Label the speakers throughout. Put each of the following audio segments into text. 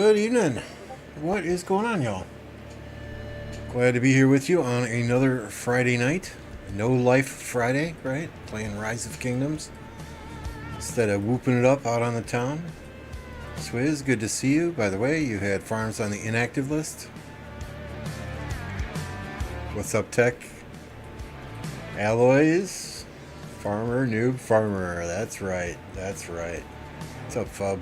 Speaker 1: Good evening. What is going on, y'all? Glad to be here with you on another Friday night. No Life Friday, right? Playing Rise of Kingdoms instead of whooping it up out on the town. Swizz, good to see you. By the way, you had farms on the inactive list. What's up, Tech? Alloys? Farmer, noob, farmer. That's right. That's right. What's up, Fub?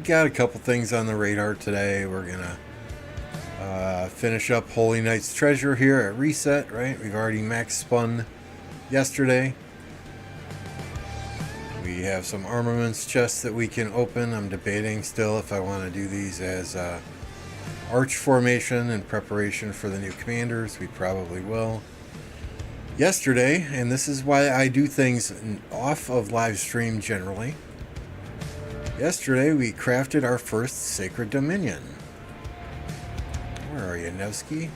Speaker 1: Got a couple things on the radar today. We're gonna finish up Holy Knight's Treasure here at Reset, right? We've already max spun yesterday. We have some armaments chests that we can open. I'm debating still if I want to do these as arch formation in preparation for the new commanders. We probably will. Yesterday, and this is why I do things off of live stream generally. Yesterday, we crafted our first Sacred Dominion. Where are you, Nevsky?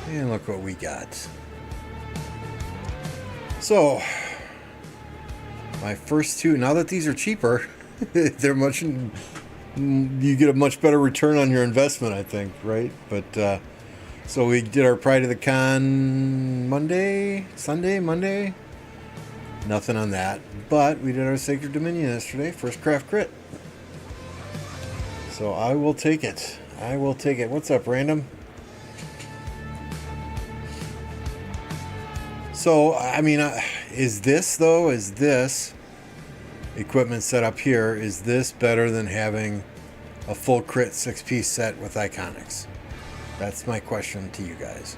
Speaker 1: And look what we got. So, my first two, now that these are cheaper, they're much, you get a much better return on your investment, I think, right? But, so we did our Pride of the Con Monday? Nothing on that. But we did our Sacred Dominion yesterday. First craft crit. So I will take it. I will take it. What's up, Random? So, I mean, is this equipment set up here, is this better than having a full crit 6-piece set with Iconics? That's my question to you guys.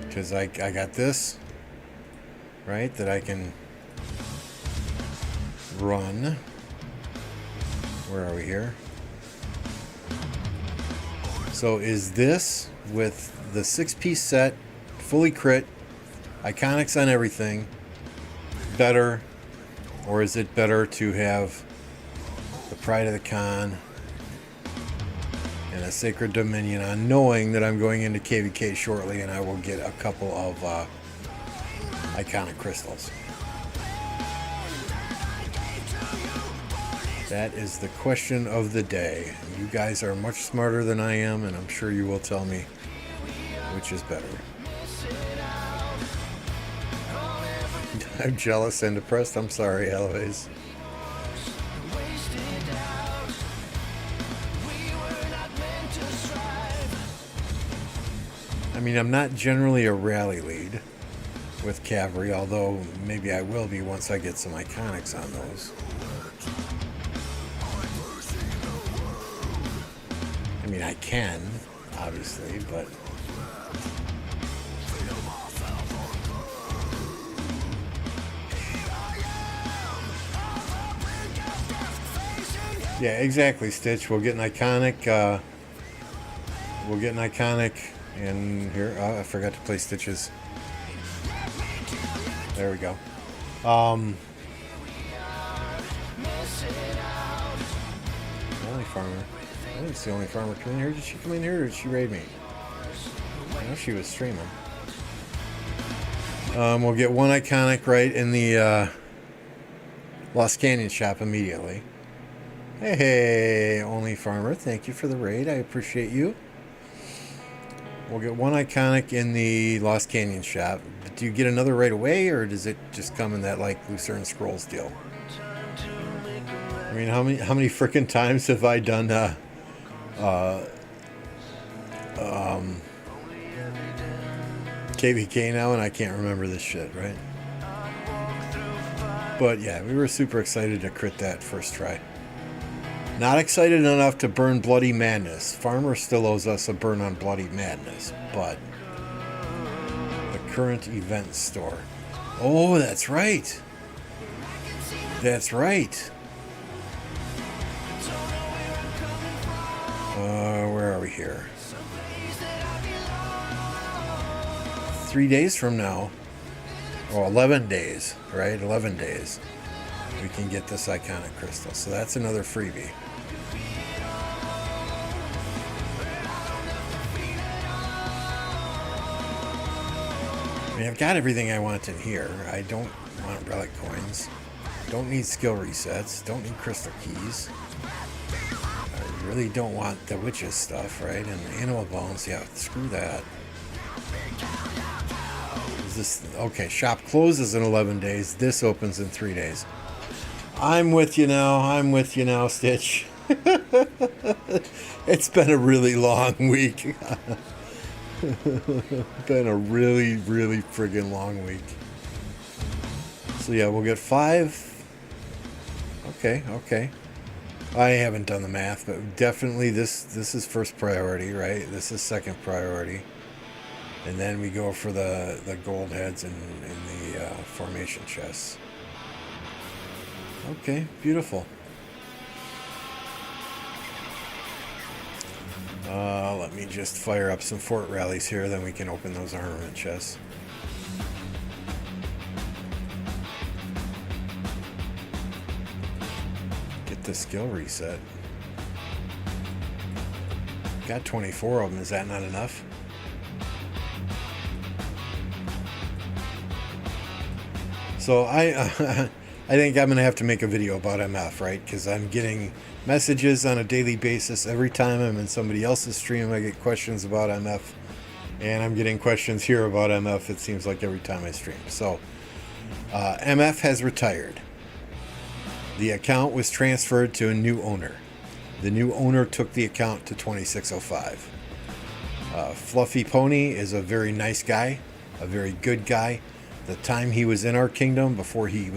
Speaker 1: Because I got this, right, that I can run. Where are we here? So is this with the 6-piece set, fully crit, Iconics on everything, better, or is it better to have the Pride of the Con and a Sacred Dominion on, knowing that I'm going into KVK shortly and I will get a couple of Iconic crystals? That is the question of the day. You guys are much smarter than I am, and I'm sure you will tell me which is better. I'm jealous and depressed. I'm sorry, Eloise. I mean, I'm not generally a rally lead with cavalry, although maybe I will be once I get some Iconics on those. I mean, I can, obviously, but... yeah, exactly, Stitch. We'll get an Iconic, and here, I forgot to play Stitches. There we go. Only farmer. I think it's the only farmer come in here. Did she come in here or did she raid me? I know she was streaming. We'll get one Iconic right in the Lost Canyon shop immediately. Hey, only farmer. Thank you for the raid. I appreciate you. We'll get one Iconic in the Lost Canyon shop. Do you get another right away, or does it just come in that like Lucerne Scrolls deal? I mean, how many freaking times have I done KVK now, and I can't remember this shit, right? But yeah, we were super excited to crit that first try. Not excited enough to burn Bloody Madness. Farmer still owes us a burn on Bloody Madness, but the current event store. Oh, that's right. That's right. Where are we here? 3 days from now, or 11 days, right? 11 days, we can get this Iconic crystal. So that's another freebie. I mean, I've got everything I want in here. I don't want relic coins. Don't need skill resets. Don't need crystal keys. I really don't want the witches stuff, right? And the animal bones, yeah, screw that. Is this okay? Shop closes in 11 days. This opens in 3 days. I'm with you now. I'm with you now, Stitch. It's been a really long week. Been a really, really friggin' long week. So yeah, we'll get 5. Okay, okay. I haven't done the math, but definitely this is first priority, right? This is second priority. And then we go for the gold heads and the formation chests. Okay, beautiful. Let me just fire up some fort rallies here, then we can open those armament chests. Get the skill reset. Got 24 of them, is that not enough? So I think I'm going to have to make a video about MF, right? Because I'm getting messages on a daily basis. Every time I'm in somebody else's stream, I get questions about MF. And I'm getting questions here about MF, it seems like every time I stream. So, MF has retired. The account was transferred to a new owner. The new owner took the account to 2605. Fluffy Pony is a very nice guy, a very good guy. The time he was in our kingdom, before he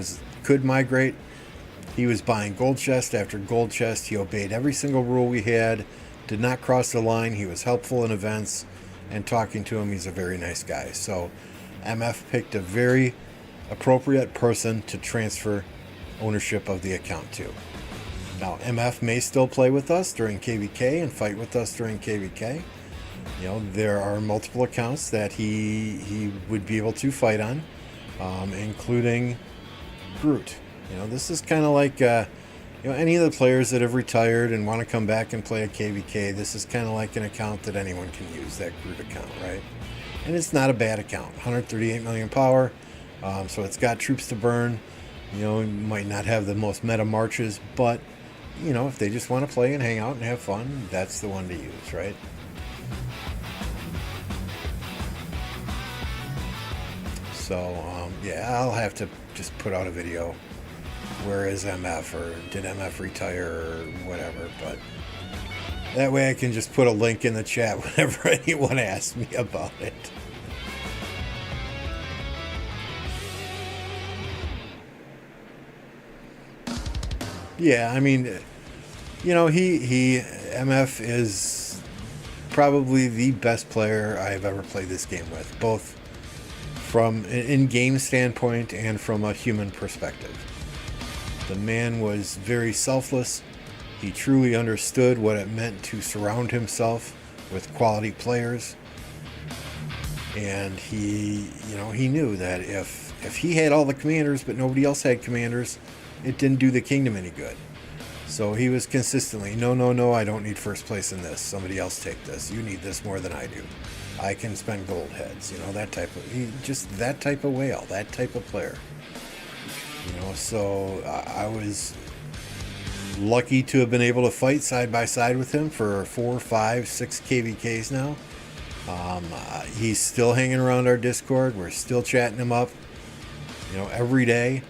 Speaker 1: could migrate, he was buying gold chest after gold chest. He obeyed every single rule we had, did not cross the line. He was helpful in events, and talking to him, he's a very nice guy. So MF picked a very appropriate person to transfer ownership of the account to. Now, MF may still play with us during KVK and fight with us during KVK. You know, there are multiple accounts that he would be able to fight on, including Groot. You know, this is kind of like, any of the players that have retired and want to come back and play a KVK, this is kind of like an account that anyone can use, that Groot account, right? And it's not a bad account, 138 million power, so it's got troops to burn. You know, you might not have the most meta marches, but, you know, if they just want to play and hang out and have fun, that's the one to use, right? So, yeah, I'll have to just put out a video. Where is MF, or did MF retire, or whatever, but that way I can just put a link in the chat whenever anyone asks me about it. Yeah, I mean, you know, MF is probably the best player I've ever played this game with, both from an in-game standpoint and from a human perspective. The man was very selfless. He truly understood what it meant to surround himself with quality players. And he knew that if he had all the commanders but nobody else had commanders, it didn't do the kingdom any good. So he was consistently, no, I don't need first place in this. Somebody else take this. You need this more than I do. I can spend gold heads. You know, that type of whale, that type of player. You know, so I was lucky to have been able to fight side by side with him for 4, 5, 6 KVKs now. He's still hanging around our Discord. We're still chatting him up, you know, every day.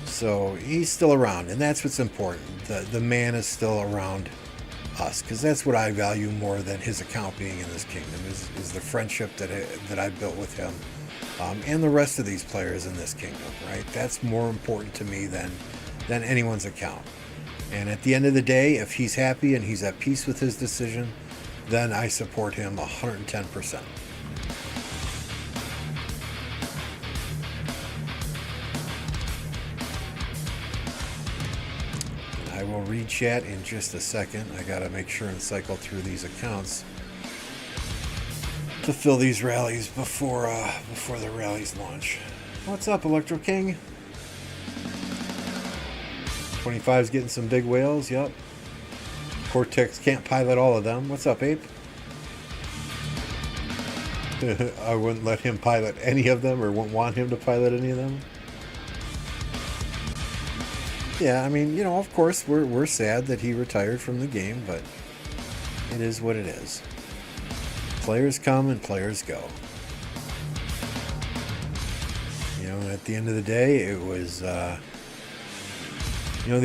Speaker 1: So he's still around, and that's what's important. The man is still around us, because that's what I value more than his account being in this kingdom, is the friendship that I built with him. And the rest of these players in this kingdom, right? That's more important to me than anyone's account. And at the end of the day, if he's happy and he's at peace with his decision, then I support him 110%. I will read chat in just a second. I gotta make sure and cycle through these accounts to fill these rallies before the rallies launch. What's up, Electro King? 25's getting some big whales, yep. Cortex can't pilot all of them. What's up, Ape? I wouldn't let him pilot any of them, or wouldn't want him to pilot any of them. Yeah, I mean, of course, we're sad that he retired from the game, but it is what it is. Players come and players go. At the end of the day, it was, the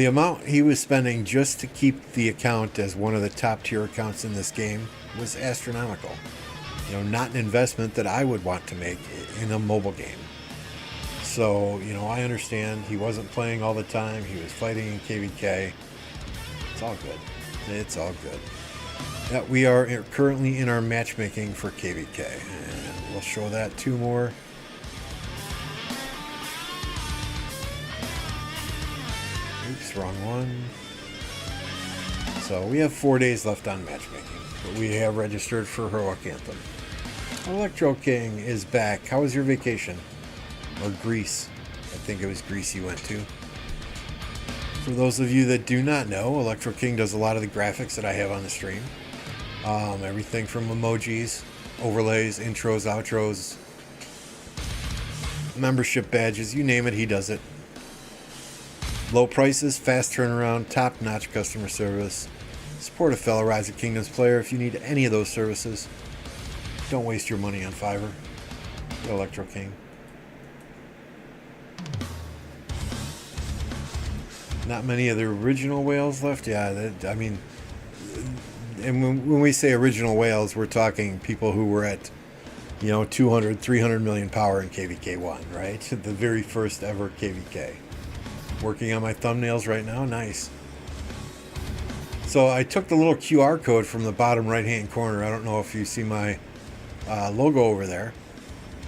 Speaker 1: amount he was spending just to keep the account as one of the top tier accounts in this game was astronomical. Not an investment that I would want to make in a mobile game. So, I understand he wasn't playing all the time. He was fighting in KVK. It's all good. It's all good. Yeah, we are currently in our matchmaking for KVK. And we'll show that 2 more. Oops, wrong one. So we have 4 days left on matchmaking. But we have registered for Heroic Anthem. Electro King is back. How was your vacation? Or Greece. I think it was Greece you went to. For those of you that do not know, Electro King does a lot of the graphics that I have on the stream. Everything from emojis, overlays, intros, outros, membership badges, you name it, he does it. Low prices, fast turnaround, top-notch customer service. Support a fellow Rise of Kingdoms player if you need any of those services. Don't waste your money on Fiverr. Electro King. Not many of the original whales left. Yeah, I mean, and when we say original whales, we're talking people who were at, 200, 300 million power in KVK1, right? The very first ever KVK. Working on my thumbnails right now. Nice. So I took the little QR code from the bottom right-hand corner. I don't know if you see my logo over there.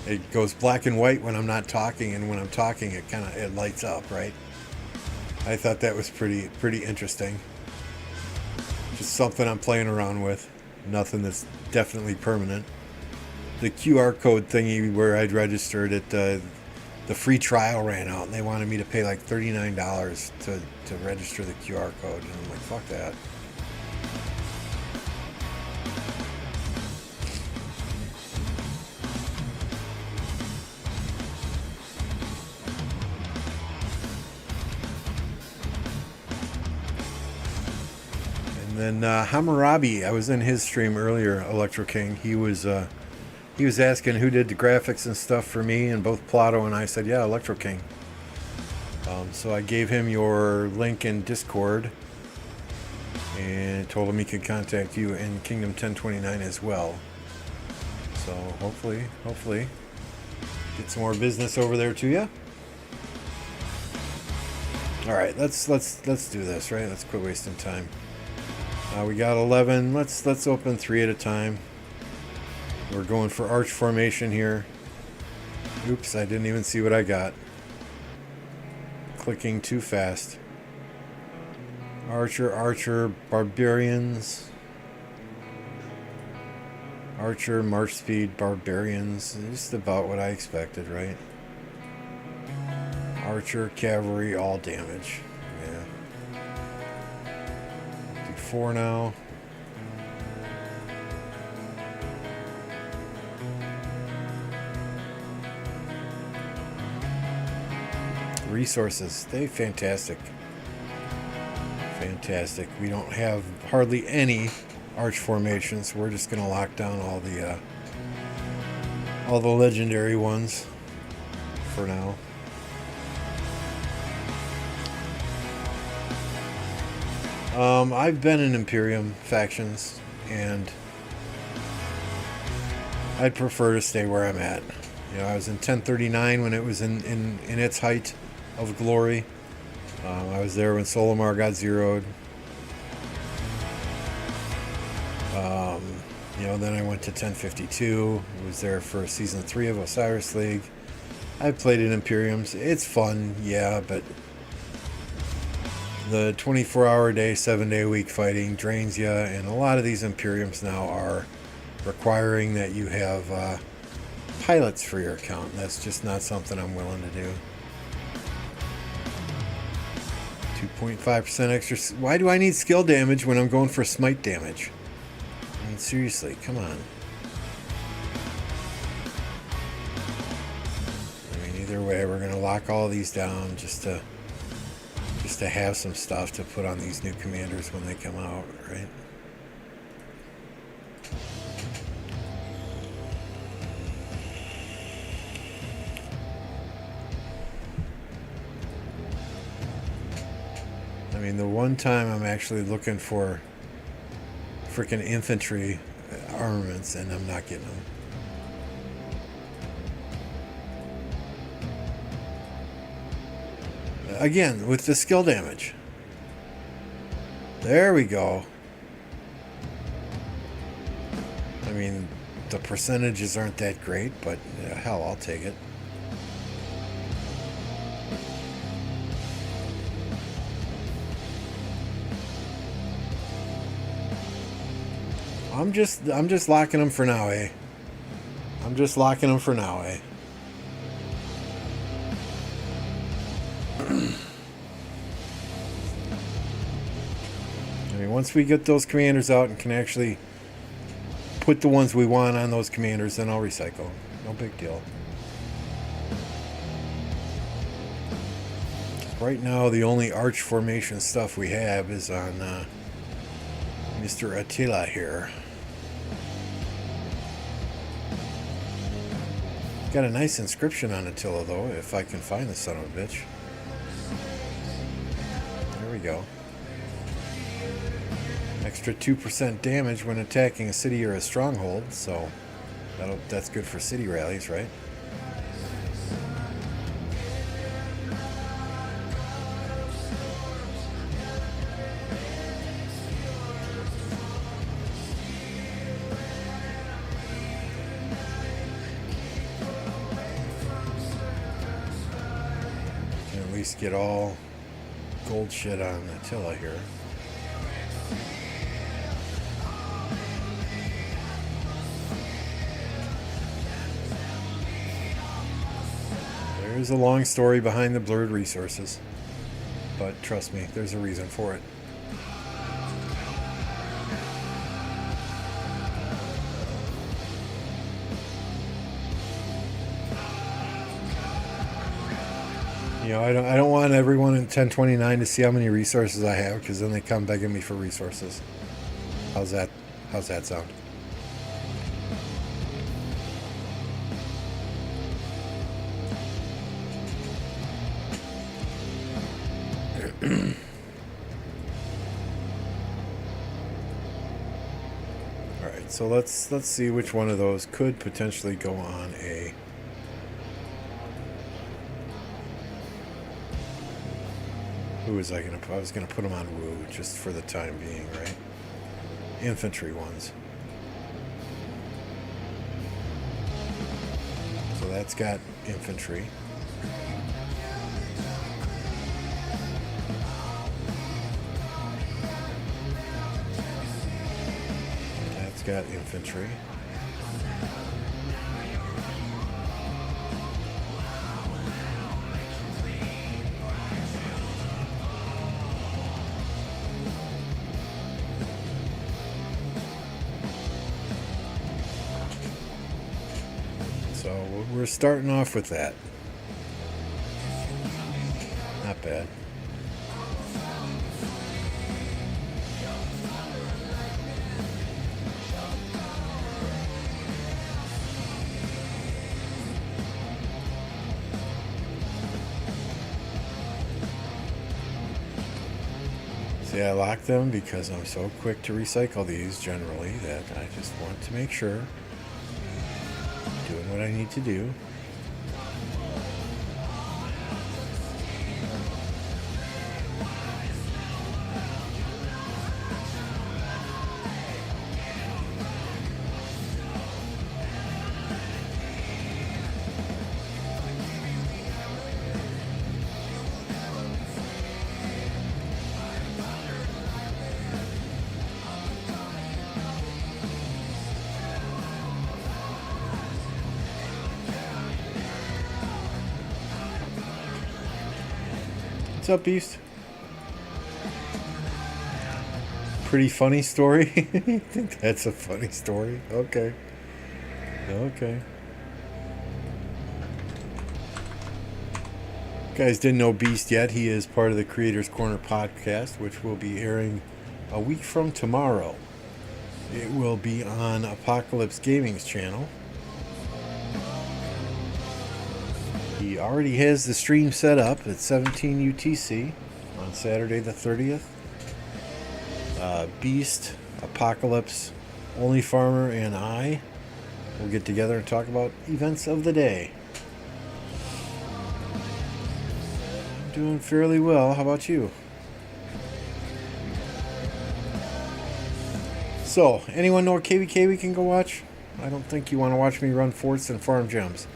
Speaker 1: It goes black and white when I'm not talking, and when I'm talking, it lights up, right? I thought that was pretty interesting. Just something I'm playing around with. Nothing that's definitely permanent. The QR code thingy where I'd registered it, the free trial ran out, and they wanted me to pay like $39 to register the QR code. And I'm like, fuck that. And then Hammurabi, I was in his stream earlier, Electro King. He was asking who did the graphics and stuff for me, and both Plato and I said, yeah, Electro King. So I gave him your link in Discord and told him he could contact you in Kingdom 1029 as well. So hopefully get some more business over there to you. All right, let's do this, right? Let's quit wasting time. We got 11. Let's open 3 at a time. We're going for arch formation here. Oops, I didn't even see what I got. Clicking too fast. Archer, barbarians. Archer, march speed, barbarians. Just about what I expected, right? Archer, cavalry, all damage. Yeah. Do 4 now. Resources, they fantastic. We don't have hardly any arch formations. We're just going to lock down all the legendary ones for now. I've been in Imperium factions, and I'd prefer to stay where I'm at. I was in 1039 when it was in its height of glory. I was there when Solomar got zeroed. Then I went to 1052. Was there for season 3 of Osiris League. I've played in Imperiums. It's fun, yeah, but the 24-hour day, 7-day a week fighting drains you, and a lot of these Imperiums now are requiring that you have pilots for your account. That's just not something I'm willing to do. 2.5% extra. Why do I need skill damage when I'm going for smite damage? I mean, seriously, come on. I mean, either way, we're going to lock all these down just to Just to have some stuff to put on these new commanders when they come out, right? I mean, the one time I'm actually looking for freaking infantry armaments and I'm not getting them. Again, with the skill damage. There we go. I mean, the percentages aren't that great, but hell, I'll take it. I'm just locking them for now, eh? I'm just locking them for now, eh? I mean, once we get those commanders out and can actually put the ones we want on those commanders, then I'll recycle. No big deal. Right now, the only arch formation stuff we have is on Mr. Attila here. Got a nice inscription on Attila, though, if I can find the son of a bitch. There we go. Extra 2% damage when attacking a city or a stronghold, so that's good for city rallies, right? Can at least get all gold shit on Attila here. There's a long story behind the blurred resources, but trust me, there's a reason for it. You know, I don't want everyone in 1029 to see how many resources I have, because then they come begging me for resources. How's that sound? Alright, so let's see which one of those could potentially go on a who was I gonna put? I was gonna put them on Woo just for the time being, right? Infantry ones. So that's got infantry. That's got infantry. So we're starting off with that. Not bad. See, I lock them because I'm so quick to recycle these generally that I just want to make sure I'm doing what I need to do. What's up, Beast? Pretty funny story? You think that's a funny story? Okay. Okay. Guys didn't know Beast yet. He is part of the Creators Corner podcast, which will be airing a week from tomorrow. It will be on Apocalypse Gaming's channel. He already has the stream set up at 17 UTC on Saturday the 30th. Beast, Apocalypse, Only Farmer, and I will get together and talk about events of the day. I'm doing fairly well. How about you? So, anyone know what KVK we can go watch? I don't think you want to watch me run forts and farm gems.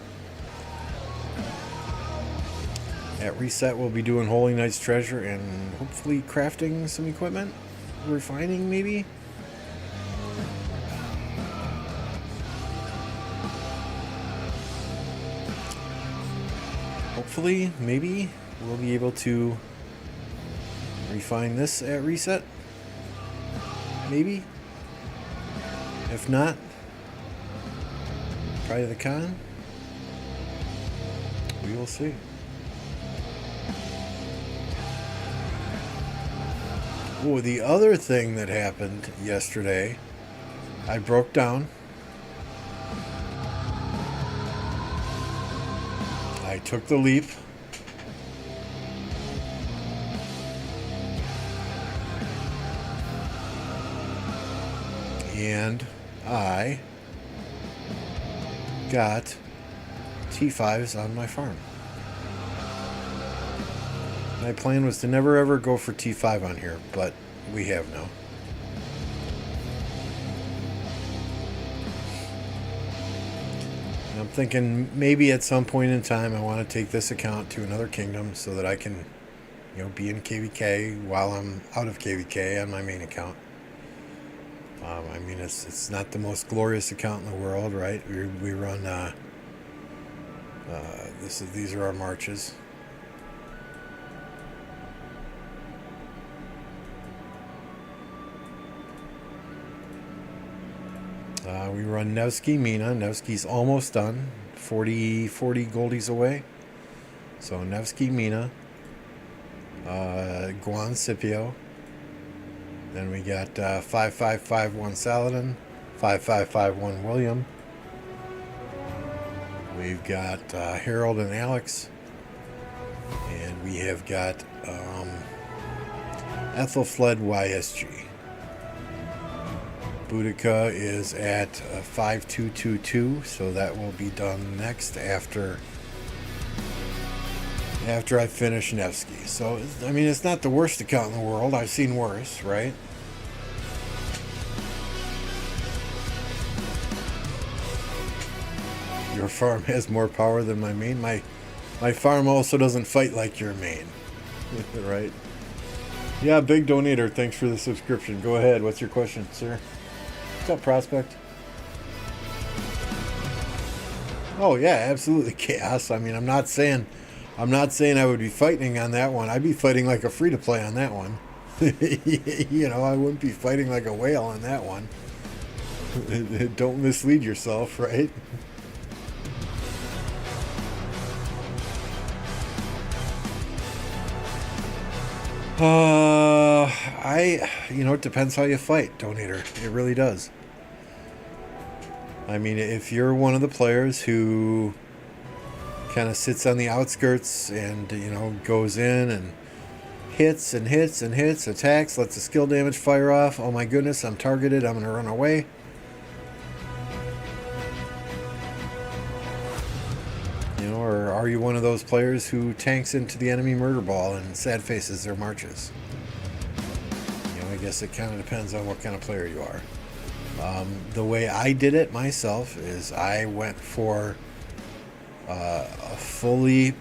Speaker 1: At Reset, we'll be doing Holy Knight's Treasure and hopefully crafting some equipment. Refining, maybe? Hopefully, maybe, we'll be able to refine this at Reset. Maybe. If not, try the con. We will see. Oh, the other thing that happened yesterday, I broke down. I took the leap. And I got T5s on my farm. My plan was to never ever go for T5 on here, but we have now. And I'm thinking maybe at some point in time I want to take this account to another kingdom so that I can, be in KVK while I'm out of KVK on my main account. I mean, it's not the most glorious account in the world, right? We run. These are our marches. We run Nevsky Mina. Nevsky's almost done. 40 goldies away. So Nevsky Mina. Guan Scipio. Then we got 5551 Saladin. 5551 William. We've got Harold and Alex. And we have got Ethelfled YSG. Boudica is at 5222, so that will be done next after I finish Nevsky. So, I mean, it's not the worst account in the world. I've seen worse, right? Your farm has more power than my main. My farm also doesn't fight like your main, right? Yeah, big donator. Thanks for the subscription. Go ahead. What's your question, sir? What's up, Prospect? Oh yeah, absolutely chaos. I mean, I'm not saying I would be fighting on that one. I'd be fighting like a free to play on that one. I wouldn't be fighting like a whale on that one. Don't mislead yourself, right? It depends how you fight, Donator. It really does. I mean, if you're one of the players who kind of sits on the outskirts and, goes in and hits and hits and hits, attacks, lets the skill damage fire off. Oh my goodness, I'm targeted. I'm going to run away. Or are you one of those players who tanks into the enemy murder ball and sad faces their marches? I guess it kind of depends on what kind of player you are. The way I did it myself is I went for a fully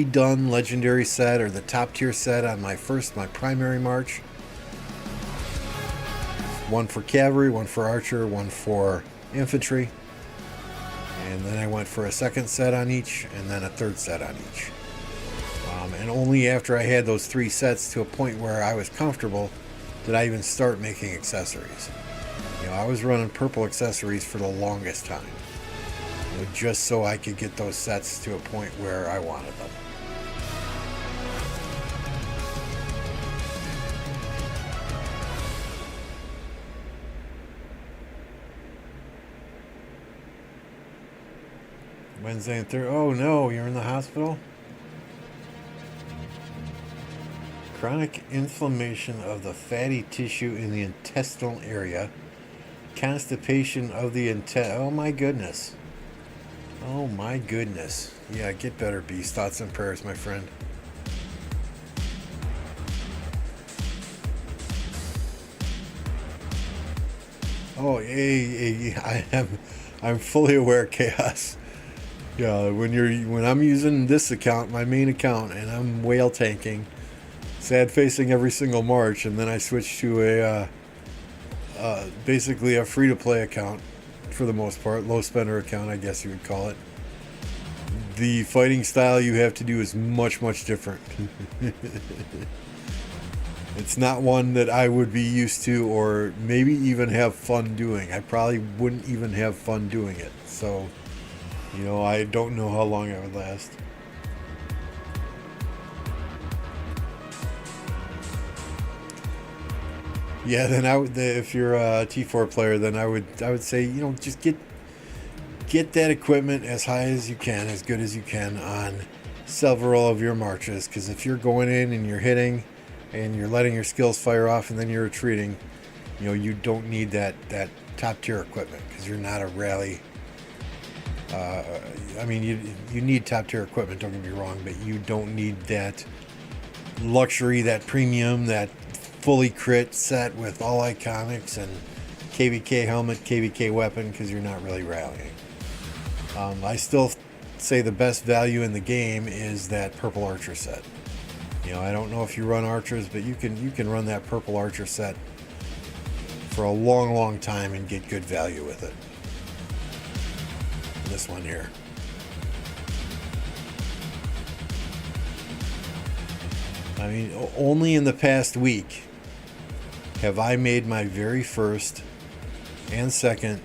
Speaker 1: done legendary set, or the top tier set on my primary march. One for cavalry, one for archer, one for infantry. And then I went for a second set on each, and then a third set on each. And only after I had those 3 sets to a point where I was comfortable did I even start making accessories. I was running purple accessories for the longest time, just so I could get those sets to a point where I wanted them. Wednesday and Thursday. Oh no, you're in the hospital? Chronic inflammation of the fatty tissue in the intestinal area. Constipation of the Oh my goodness. Oh my goodness. Yeah, get better, Beast. Thoughts and prayers, my friend. Oh, I'm fully aware, Chaos. Yeah, when I'm using this account, my main account, and I'm whale tanking, sad facing every single March, and then I switch to basically a free to play account for the most part, low spender account, I guess you would call it. The fighting style you have to do is much different. It's not one that I would be used to or maybe even have fun doing. I probably wouldn't even have fun doing it. So, I don't know how long I would last. Yeah, then if you're a T4 player, then I would say, just get that equipment as high as you can, as good as you can on several of your marches. Because if you're going in and you're hitting and you're letting your skills fire off and then you're retreating, you don't need that top tier equipment because you're not a rally. You need top tier equipment, don't get me wrong, but you don't need that luxury, that premium, that fully crit set with all iconics and KVK helmet, KVK weapon, because you're not really rallying. I still say the best value in the game is that purple archer set. I don't know if you run archers, but you can run that purple archer set for a long time and get good value with it. This one here. Only in the past week have I made my very first and second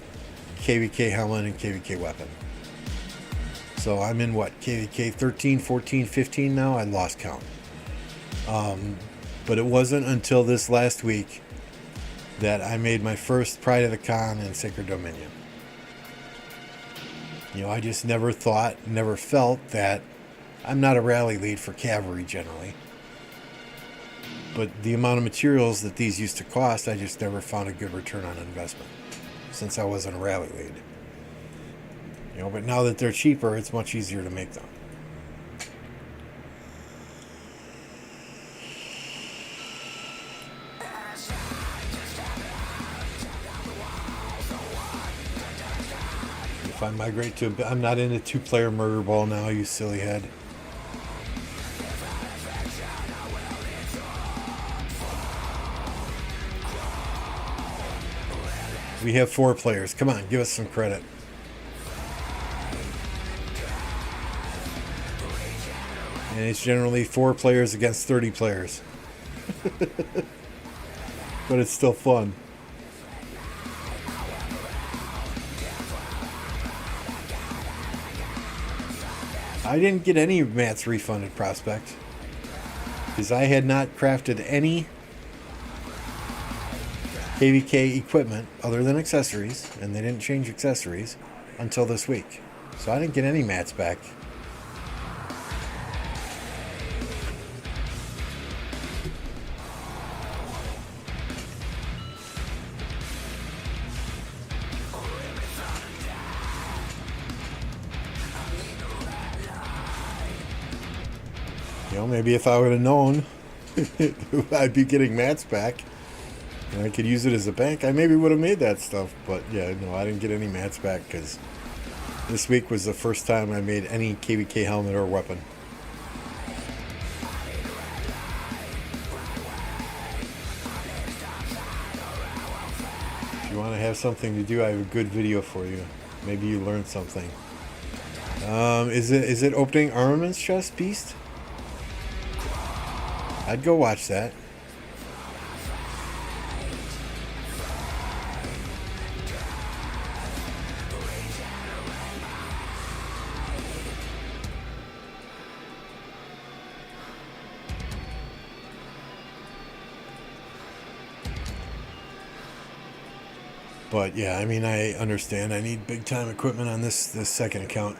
Speaker 1: KVK helmet and KVK weapon. So I'm in KVK 13, 14, 15 now? I lost count. But it wasn't until this last week that I made my first Pride of the Con and Sacred Dominion. I just never felt that I'm not a rally lead for cavalry generally. But the amount of materials that these used to cost, I just never found a good return on investment since I wasn't a rally lead. But now that they're cheaper, it's much easier to make them. If I migrate I'm not in a 2-player murder ball now, you silly head. We have 4 players. Come on, give us some credit. And it's generally 4 players against 30 players. But it's still fun. I didn't get any mats refunded, Prospect, because I had not crafted any KVK equipment other than accessories, and they didn't change accessories until this week. So I didn't get any mats back. Maybe if I would have known I'd be getting mats back and I could use it as a bank, I maybe would have made that stuff. But yeah, no, I didn't get any mats back because this week was the first time I made any KVK helmet or weapon. If you want to have something to do, I have a good video for you. Maybe you learned something. Is it opening armaments chest, Beast? I'd go watch that. But yeah, I understand I need big time equipment on this second account.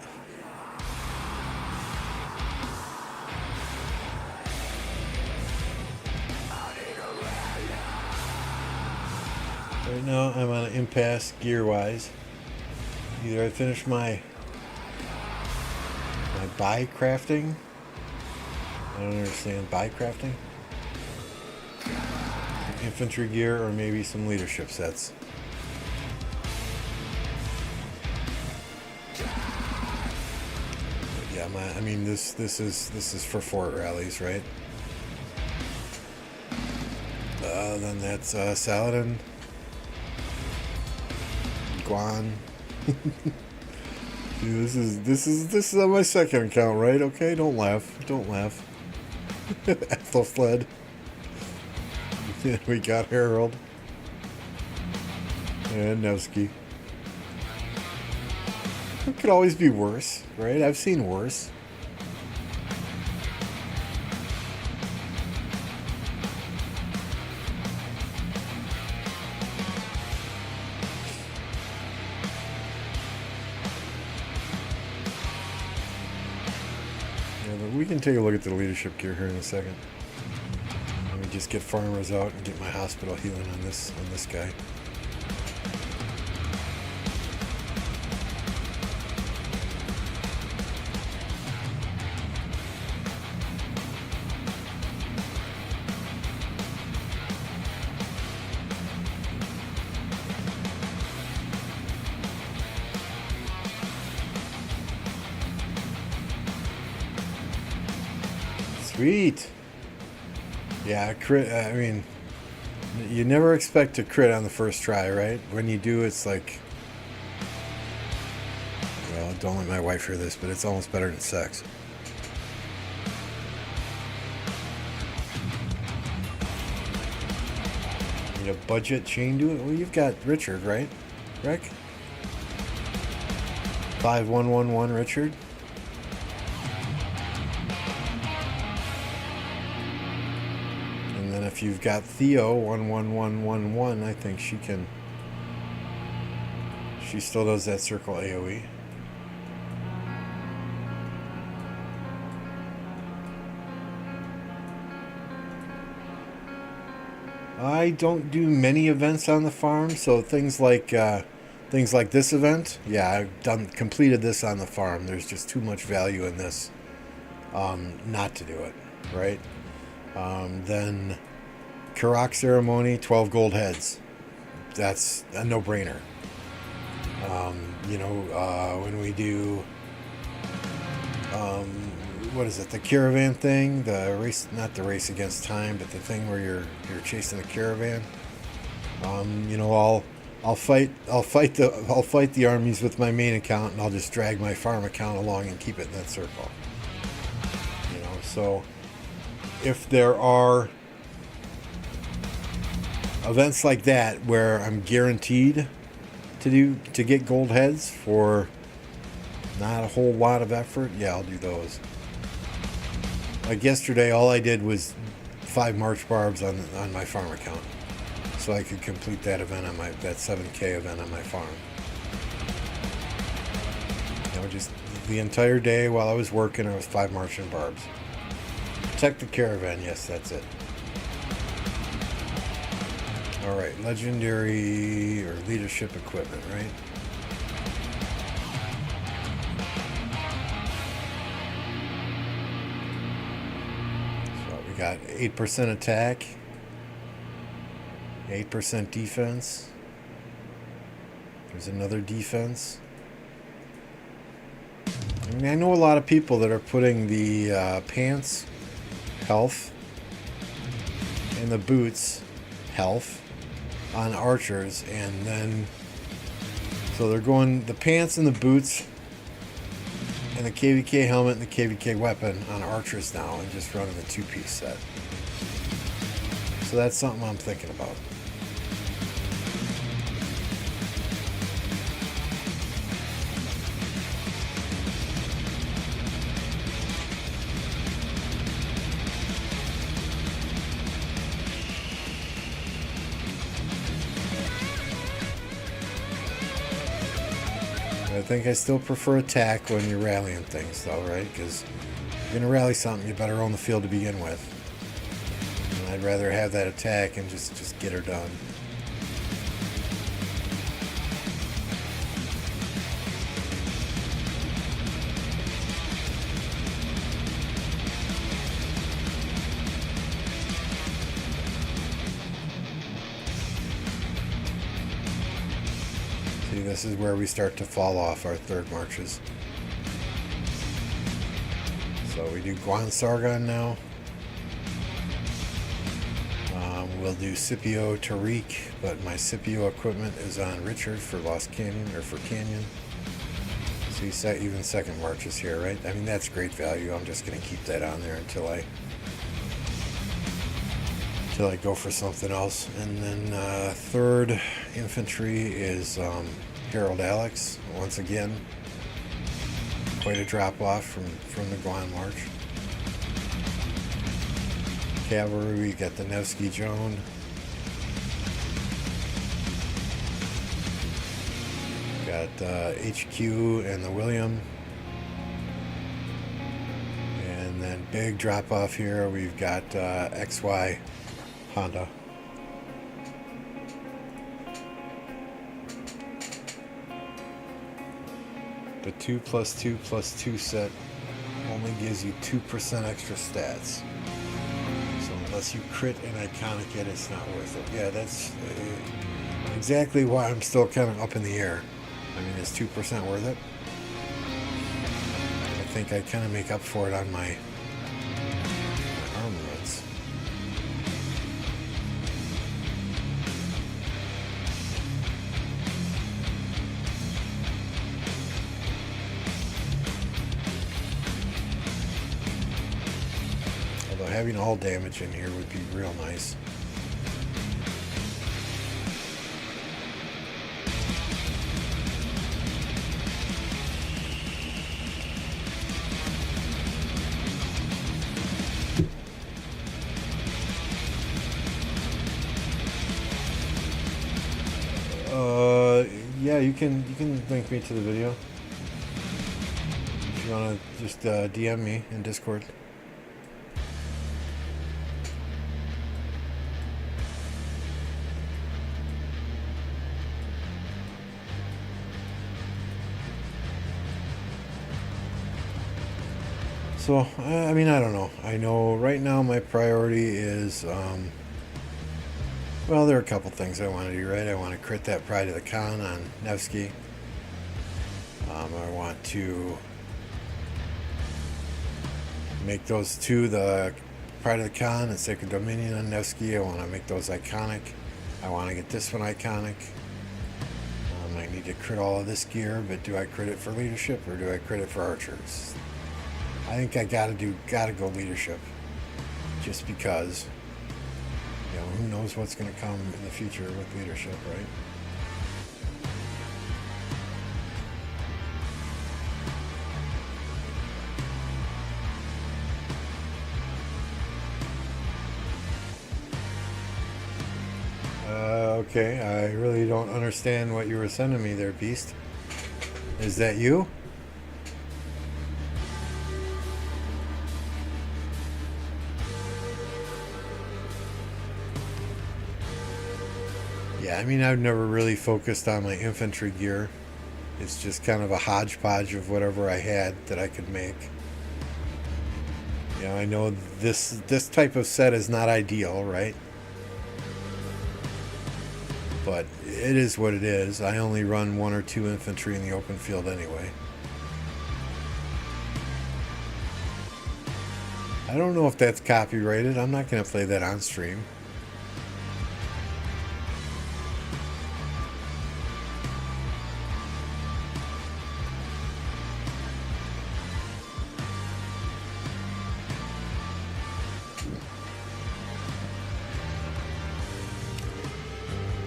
Speaker 1: Right now I'm on an impasse gear-wise. Either I finish my buy crafting. I don't understand buy crafting. Infantry gear or maybe some leadership sets. Yeah, I mean this is for fort rallies, right? Then that's Saladin, Guan. Dude, this is on my second account, right? Okay, don't laugh. Don't laugh. Ethelfled. We got Harold. And Nevsky. It could always be worse, right? I've seen worse. We can take a look at the leadership gear here in a second. Let me just get farmers out and get my hospital healing on this guy. Sweet. Yeah, crit. I mean, you never expect to crit on the first try, right? When you do, it's like, well, don't let my wife hear this, but it's almost better than sex. Need a budget chain to it? Well, you've got Richard, right? Rick? 5111 Richard. If you've got Theo 11111, I think she can. She still does that circle AoE. I don't do many events on the farm, so things like this event, yeah, I've completed this on the farm. There's just too much value in this, not to do it, right? Then. Karak ceremony, 12 gold heads. That's a no-brainer. When we do, what is it? The caravan thing, the race, not the race against time, but the thing where you're chasing the caravan. I'll fight the armies with my main account, and I'll just drag my farm account along and keep it in that circle. So if there are events like that where I'm guaranteed to get gold heads for not a whole lot of effort, yeah, I'll do those. Like yesterday, all I did was 5 March barbs on my farm account, so I could complete that event on that 7K event on my farm. Just the entire day while I was working, I was 5 marching barbs. Protect the caravan, yes, that's it. Alright, legendary or leadership equipment, right? So we got 8% attack, 8% defense. There's another defense. I mean, I know a lot of people that are putting the pants, health, and the boots, health, on archers, and then so they're going the pants and the boots and the KVK helmet and the KVK weapon on archers now, and just running the 2-piece set. So that's something I'm thinking about. I think I still prefer attack when you're rallying things, though, right? Because if you're going to rally something, you better own the field to begin with. And I'd rather have that attack and just get her done. this is where we start to fall off our third marches. So we do Guan Sargon now. We'll do Scipio Tariq, but my Scipio equipment is on Richard for Lost Canyon, or for Canyon. So you set even second marches here, right? I mean, that's great value. I'm just going to keep that on there until I go for something else. And then third infantry is Harold Alex. Once again, quite a drop off from the Guan March. Cavalry, we got the Nevsky Joan. Got HQ and the William. And then big drop off here, we've got XY Honda. The 2+2+2 set only gives you 2% extra stats. So unless you crit and iconic it, it's not worth it. Yeah, that's exactly why I'm still kind of up in the air. I mean, is 2% worth it? I think I kind of make up for it on my armaments. Although having all damage in here would be real nice. Yeah, you can link me to the video if you want to just DM me in Discord. So, I mean, I don't know. I know right now my priority is well, there are a couple things I want to do, right? I want to crit that Pride of the Khan on Nevsky. I want to make those two, the Pride of the Khan and Sacred Dominion on Nevsky. I want to make those iconic. I want to get this one iconic. I need to crit all of this gear, but do I crit it for leadership or do I crit it for archers? I think I gotta go leadership, just because. You know, who knows what's going to come in the future with leadership, right? Okay, I really don't understand what you were sending me there, Beast. Is that you? Yeah, I mean, I've never really focused on my infantry gear. It's just kind of a hodgepodge of whatever I had that I could make. You know, I know this type of set is not ideal, right? But it is what it is. I only run 1 or 2 infantry in the open field anyway. I don't know if that's copyrighted. I'm not going to play that on stream.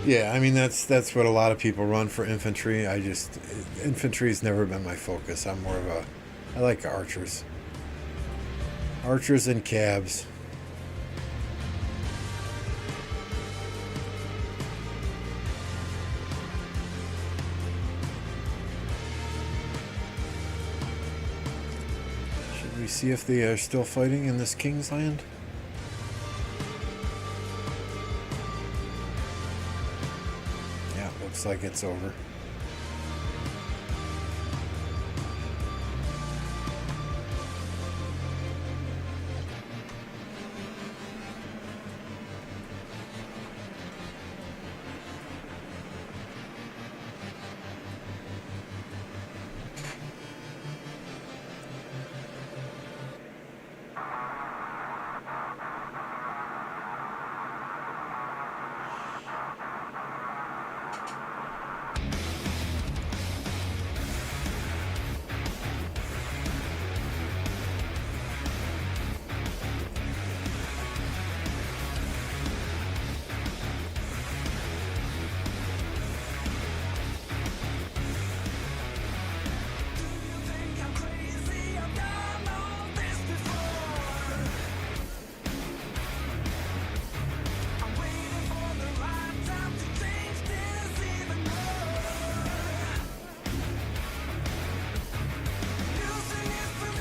Speaker 1: Yeah, I mean, that's what a lot of people run for infantry. Infantry's never been my focus. I'm more of I like archers. Archers and cabs. Should we see if they are still fighting in this King's Land? Looks like it's over.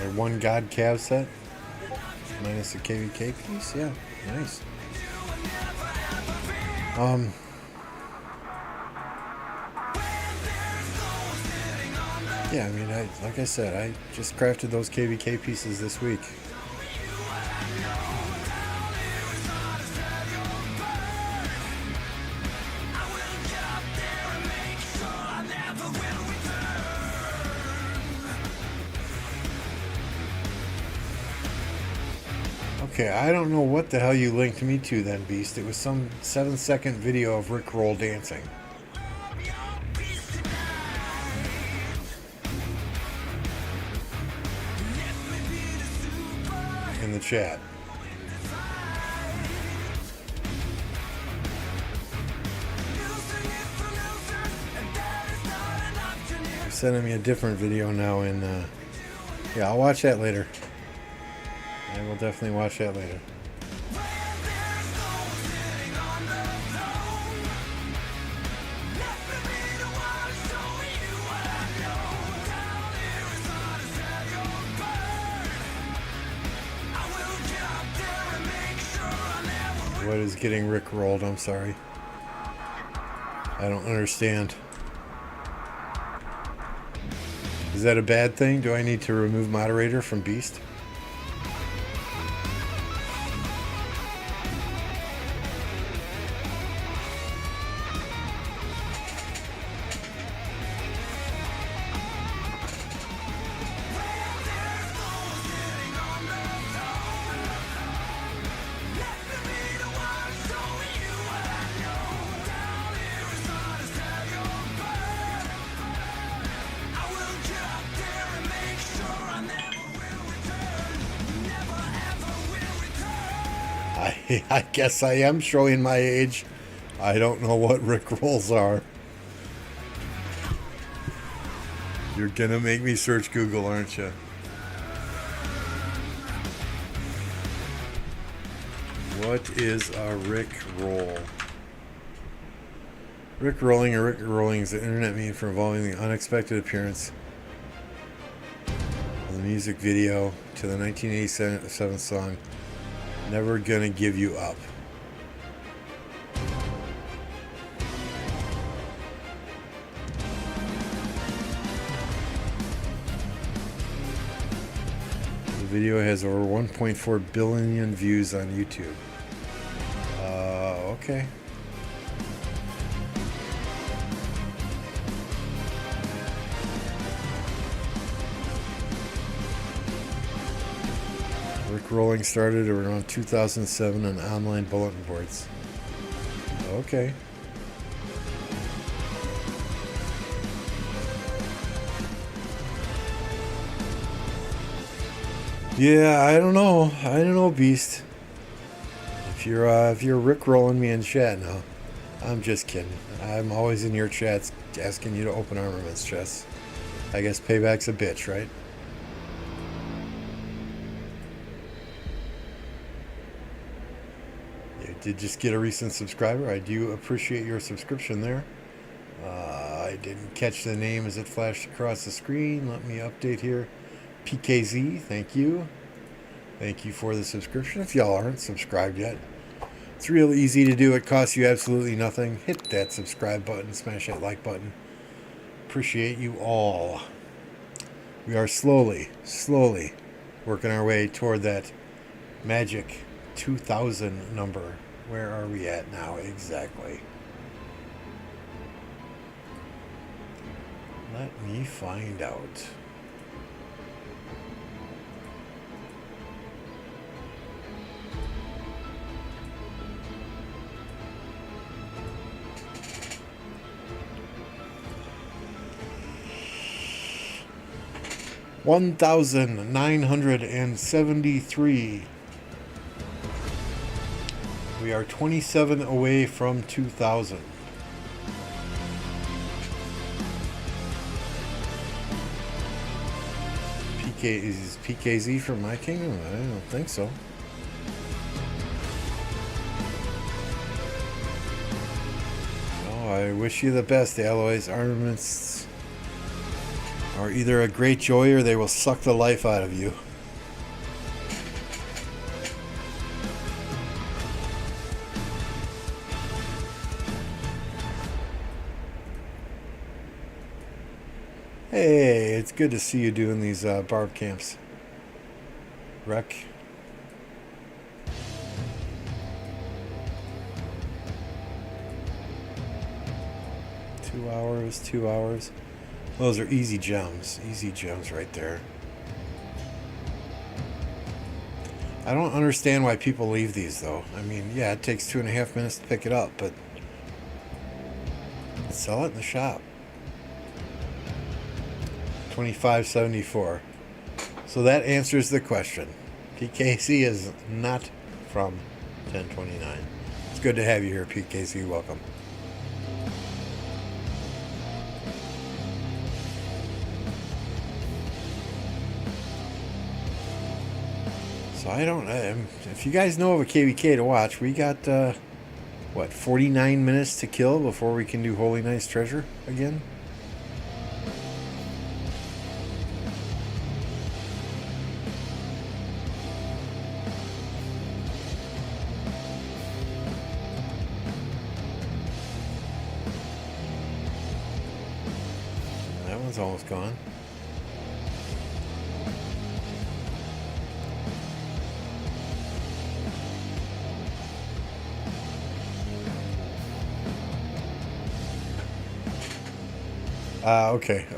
Speaker 1: The one God Cav set. Minus the KVK piece. Yeah, nice. Yeah, I mean, like I said, I just crafted those KVK pieces this week. Okay, I don't know what the hell you linked me to then, Beast. It was some 7-second video of Rick Roll dancing. In the chat. You're sending me a different video now in, yeah, I'll watch that later. I will definitely watch that later. What is getting Rick rolled? I'm sorry. I don't understand. Is that a bad thing? Do I need to remove moderator from Beast? I guess I am showing my age. I don't know what Rick rolls are. You're gonna make me search Google, aren't you? What is a Rick roll? Rick rolling or Rick rolling is an internet meme for involving the unexpected appearance of the music video to the 1987 song Never Gonna Give You Up. The video has over 1.4 billion views on YouTube. Okay. Rick rolling started around 2007 on online bulletin boards. Okay. Yeah, I don't know, Beast. If you're Rick rolling me in chat now, I'm just kidding. I'm always in your chats asking you to open armaments chests. I guess payback's a bitch, right? You did just get a recent subscriber. I do appreciate your subscription there. I didn't catch the name as it flashed across the screen. Let me update here. PKZ, thank you. Thank you for the subscription. If y'all aren't subscribed yet, it's real easy to do. It costs you absolutely nothing. Hit that subscribe button, smash that like button. Appreciate you all. We are slowly working our way toward that magic 2,000 number. Where are we at now exactly? Let me find out. $1,973. We are 27 away from 2,000. Is PKZ from my kingdom? I don't think so. Oh, I wish you the best, Alloys. Armaments are either a great joy or they will suck the life out of you. Hey, it's good to see you doing these barb camps. Wreck. Two hours. Those are easy gems right there. I don't understand why people leave these though. I mean, yeah, it takes 2.5 minutes to pick it up, but sell it in the shop. $25.74. So that answers the question. PKC is not from 1029. It's good to have you here, PKC. Welcome. So I don't. If you guys know of a KVK to watch, we got 49 minutes to kill before we can do Holy Knight's Treasure again. That one's almost gone.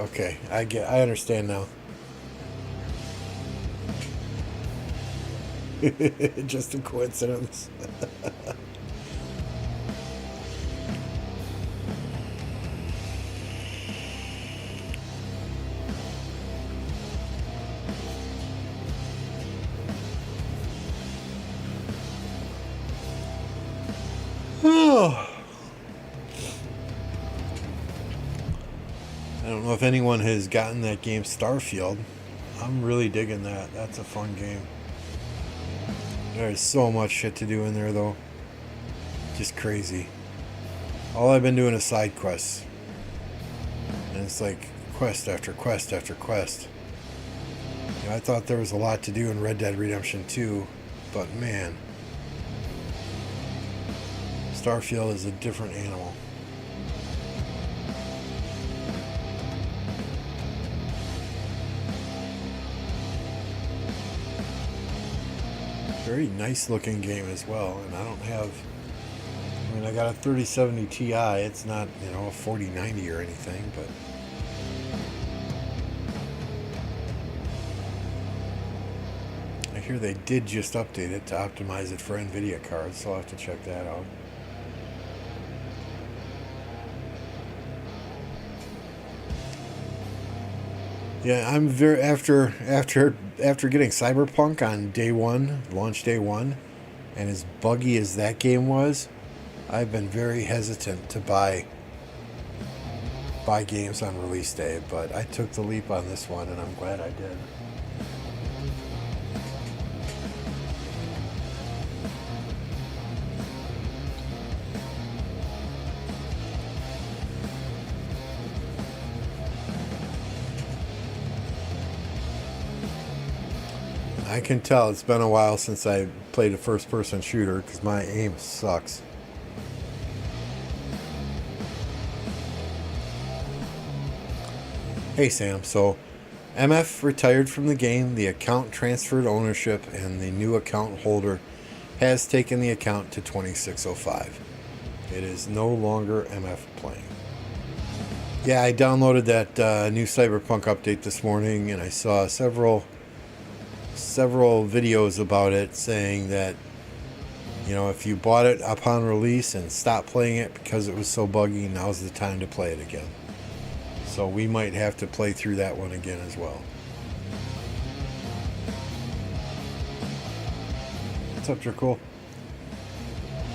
Speaker 1: Okay. I understand now. Just a coincidence. Oh. I don't know if anyone has gotten that game Starfield. I'm really digging that. That's a fun game. There's so much shit to do in there though. Just crazy. All I've been doing is side quests. And it's like quest after quest after quest. You know, I thought there was a lot to do in Red Dead Redemption 2, but man, Starfield is a different animal. Very nice looking game as well, and I don't have, I mean, I got a 3070 Ti. It's not, you know, a 4090 or anything, but I hear they did just update it to optimize it for NVIDIA cards, so I'll have to check that out. Yeah, I'm very after getting Cyberpunk on day one, launch day one, and as buggy as that game was, I've been very hesitant to buy games on release day, but I took the leap on this one, and I'm glad I did. I can tell it's been a while since I played a first-person shooter because my aim sucks. Hey Sam, so MF retired from the game, the account transferred ownership, and the new account holder has taken the account to 2605. It is no longer MF playing. Yeah, I downloaded that new Cyberpunk update this morning, and I saw several videos about it saying that, you know, if you bought it upon release and stopped playing it because it was so buggy, now's the time to play it again. So we might have to play through that one again as well. What's up, Jerkul?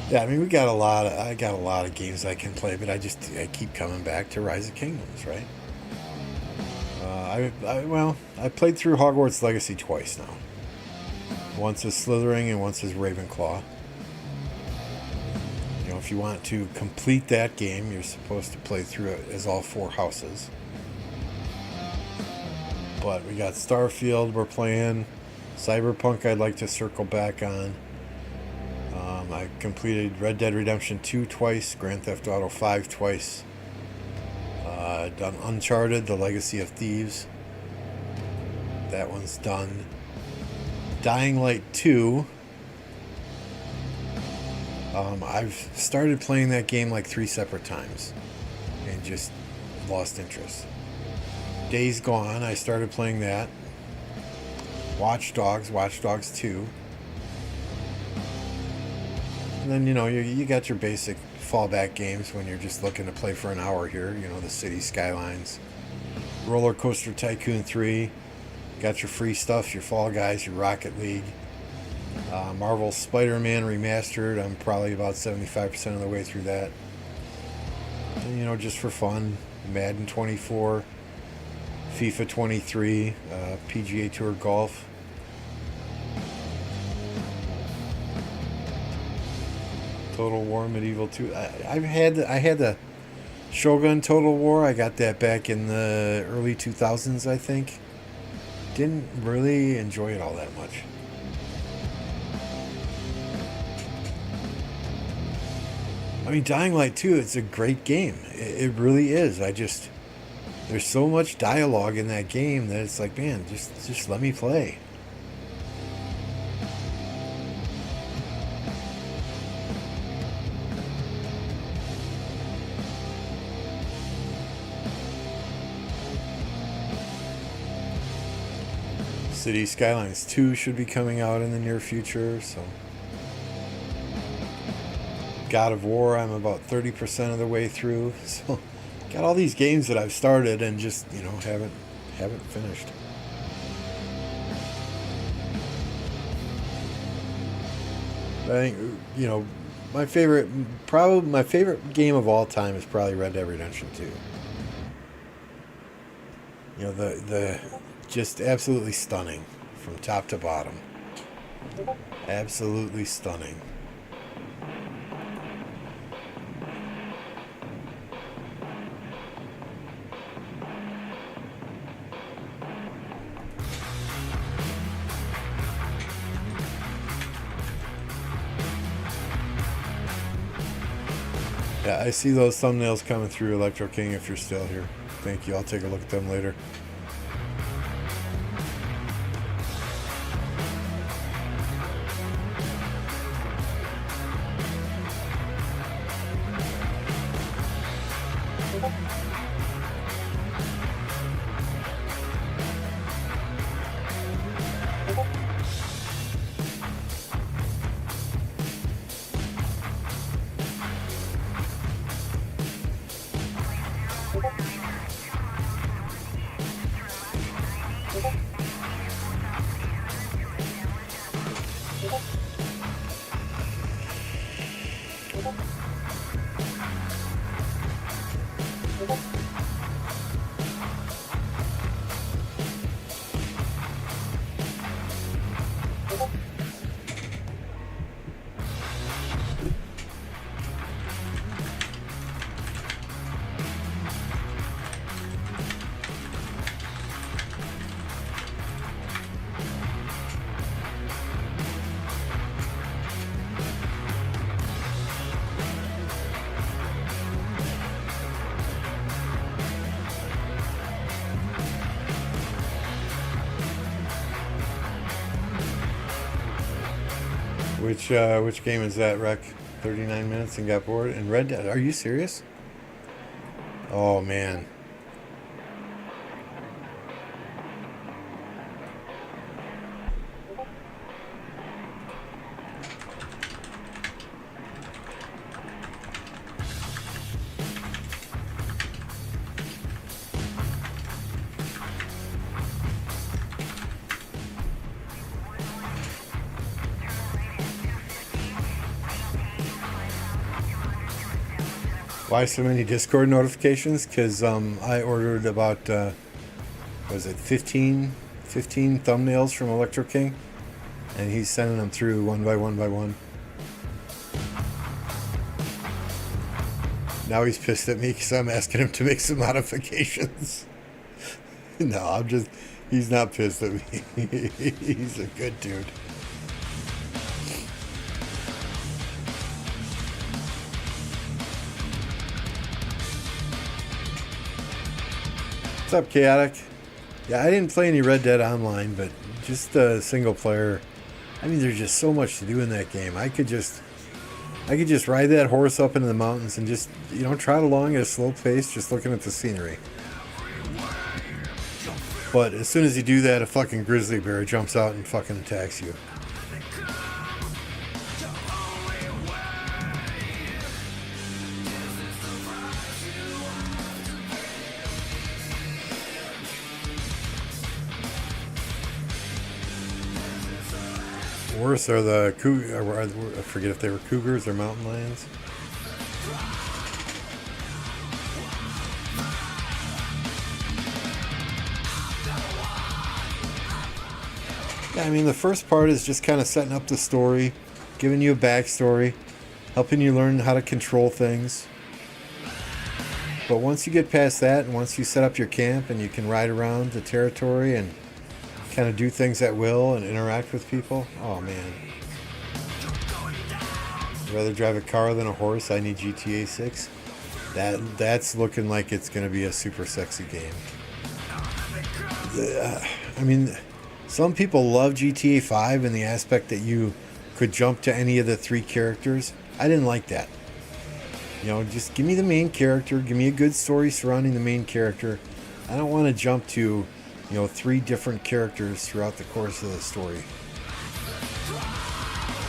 Speaker 1: Yeah, I mean, I got a lot of games I can play, but I keep coming back to Rise of Kingdoms, right? I played through Hogwarts Legacy twice now. Once as Slytherin and once as Ravenclaw. You know, if you want to complete that game, you're supposed to play through it as all four houses. But we got Starfield we're playing. Cyberpunk I'd like to circle back on. I completed Red Dead Redemption 2 twice, Grand Theft Auto 5 twice. Done Uncharted, The Legacy of Thieves. That one's done. Dying Light 2. I've started playing that game like 3 separate times and just lost interest. Days Gone, I started playing that. Watch Dogs 2. And then, you got your basic fallback games when you're just looking to play for an hour here. The City Skylines. Roller Coaster Tycoon 3. Got your free stuff, your Fall Guys, your Rocket League. Marvel Spider-Man Remastered. I'm probably about 75% of the way through that. And, just for fun. Madden 24. FIFA 23. PGA Tour Golf. Total War Medieval 2. I had the Shogun Total War. I got that back in the early 2000s, I think. Didn't really enjoy it all that much. I mean, Dying Light 2, it's a great game. It really is. There's so much dialogue in that game that it's like, man, just let me play. City Skylines 2 should be coming out in the near future, so. God of War, I'm about 30% of the way through, so got all these games that I've started and just, haven't finished. I think, my favorite game of all time is probably Red Dead Redemption 2. The just absolutely stunning from top to bottom. Absolutely stunning. Yeah, I see those thumbnails coming through, Electro King, if you're still here. Thank you. I'll take a look at them later. Which game is that, Rec? 39 minutes and got bored? And Red Dead? Are you serious? Oh, man. Why so many Discord notifications? Because I ordered about, was it 15 thumbnails from Electro King? And he's sending them through one by one by one. Now he's pissed at me because I'm asking him to make some modifications. No, He's not pissed at me. He's a good dude. What's up, Chaotic? Yeah, I didn't play any Red Dead Online, but just single player. I mean, there's just so much to do in that game. I could just ride that horse up into the mountains and just, trot along at a slow pace, just looking at the scenery. But as soon as you do that, a fucking grizzly bear jumps out and fucking attacks you. Worse are the I forget if they were cougars or mountain lions. Yeah, I mean, the first part is just kind of setting up the story, giving you a backstory, helping you learn how to control things. But once you get past that, and once you set up your camp and you can ride around the territory and kind of do things at will and interact with people, oh man. I'd rather drive a car than a horse. I need GTA 6. That's looking like it's going to be a super sexy game. I mean, some people love GTA 5 in the aspect that you could jump to any of the 3 characters. I didn't like that. Just give me the main character. Give me a good story surrounding the main character. I don't want to jump to 3 different characters throughout the course of the story.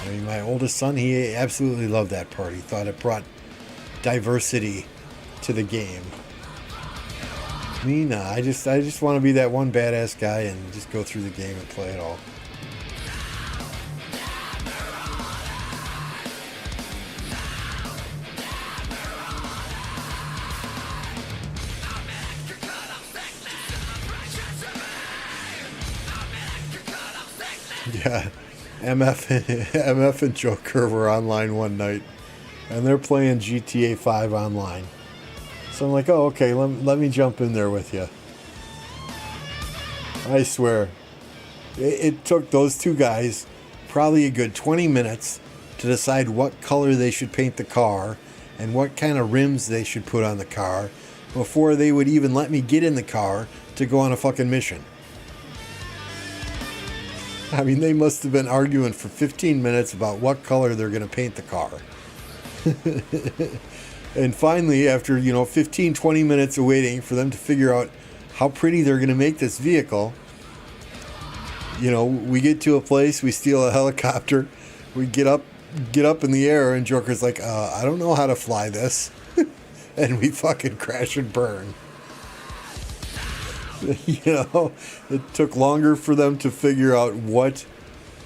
Speaker 1: I mean, my oldest son, he absolutely loved that part. He thought it brought diversity to the game. Me, nah, I just want to be that one badass guy and just go through the game and play it all. Yeah, MF and Joker were online one night, and they're playing GTA 5 online. So I'm like, oh, okay, let me jump in there with you. I swear, it took those 2 guys probably a good 20 minutes to decide what color they should paint the car and what kind of rims they should put on the car before they would even let me get in the car to go on a fucking mission. I mean, they must have been arguing for 15 minutes about what color they're going to paint the car. And finally, after, 15, 20 minutes of waiting for them to figure out how pretty they're going to make this vehicle, we get to a place, we steal a helicopter, we get up in the air, and Joker's like, I don't know how to fly this. And we fucking crash and burn. It took longer for them to figure out what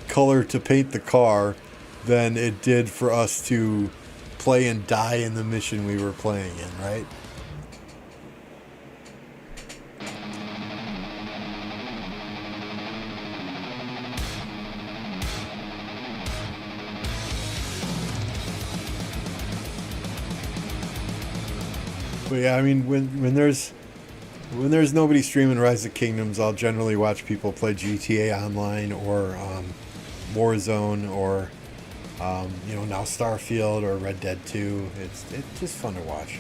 Speaker 1: color to paint the car than it did for us to play and die in the mission we were playing in, right? But yeah, I mean, when there's nobody streaming Rise of Kingdoms, I'll generally watch people play GTA Online or Warzone or now Starfield or Red Dead 2. It's just fun to watch.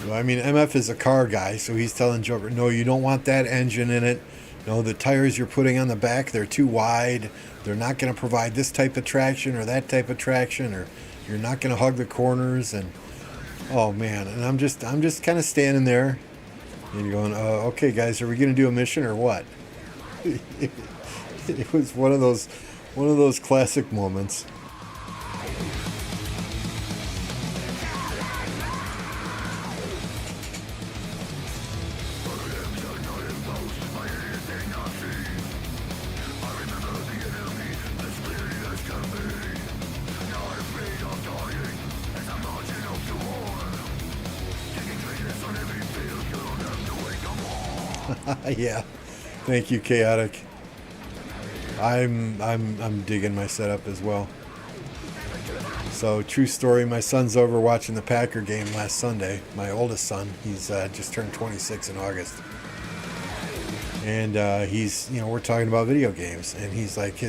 Speaker 1: Well, I mean, MF is a car guy, so he's telling Joker, no, you don't want that engine in it. No, the tires you're putting on the back, they're too wide. They're not going to provide this type of traction or that type of traction, or you're not going to hug the corners. And oh man, and I'm just kind of standing there, and you're going, okay, guys, are we going to do a mission or what? It was one of those classic moments. Yeah, thank you, Chaotic. I'm digging my setup as well. So, true story, my son's over watching the Packer game last Sunday. My oldest son, he's just turned 26 in August. And we're talking about video games, and he's like,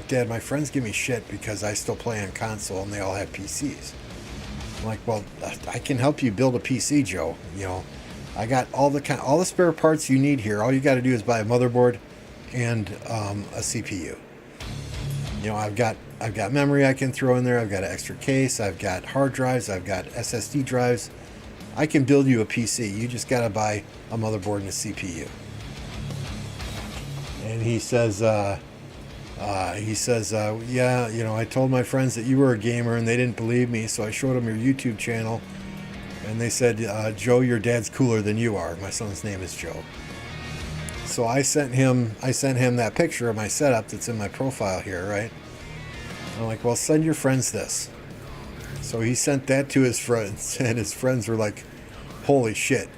Speaker 1: Dad, my friends give me shit because I still play on console and they all have PCs. I'm like, well, I can help you build a PC, Joe. I got all the spare parts you need here. All you got to do is buy a motherboard and a CPU. I've got memory I can throw in there. I've got an extra case. I've got hard drives. I've got SSD drives. I can build you a PC. You just got to buy a motherboard and a CPU. And he says, yeah, I told my friends that you were a gamer and they didn't believe me, so I showed them your YouTube channel, and they said, Joe, your dad's cooler than you are. My son's name is Joe. So I sent him that picture of my setup that's in my profile here, right? I'm like, well, send your friends this. So he sent that to his friends, and his friends were like, holy shit,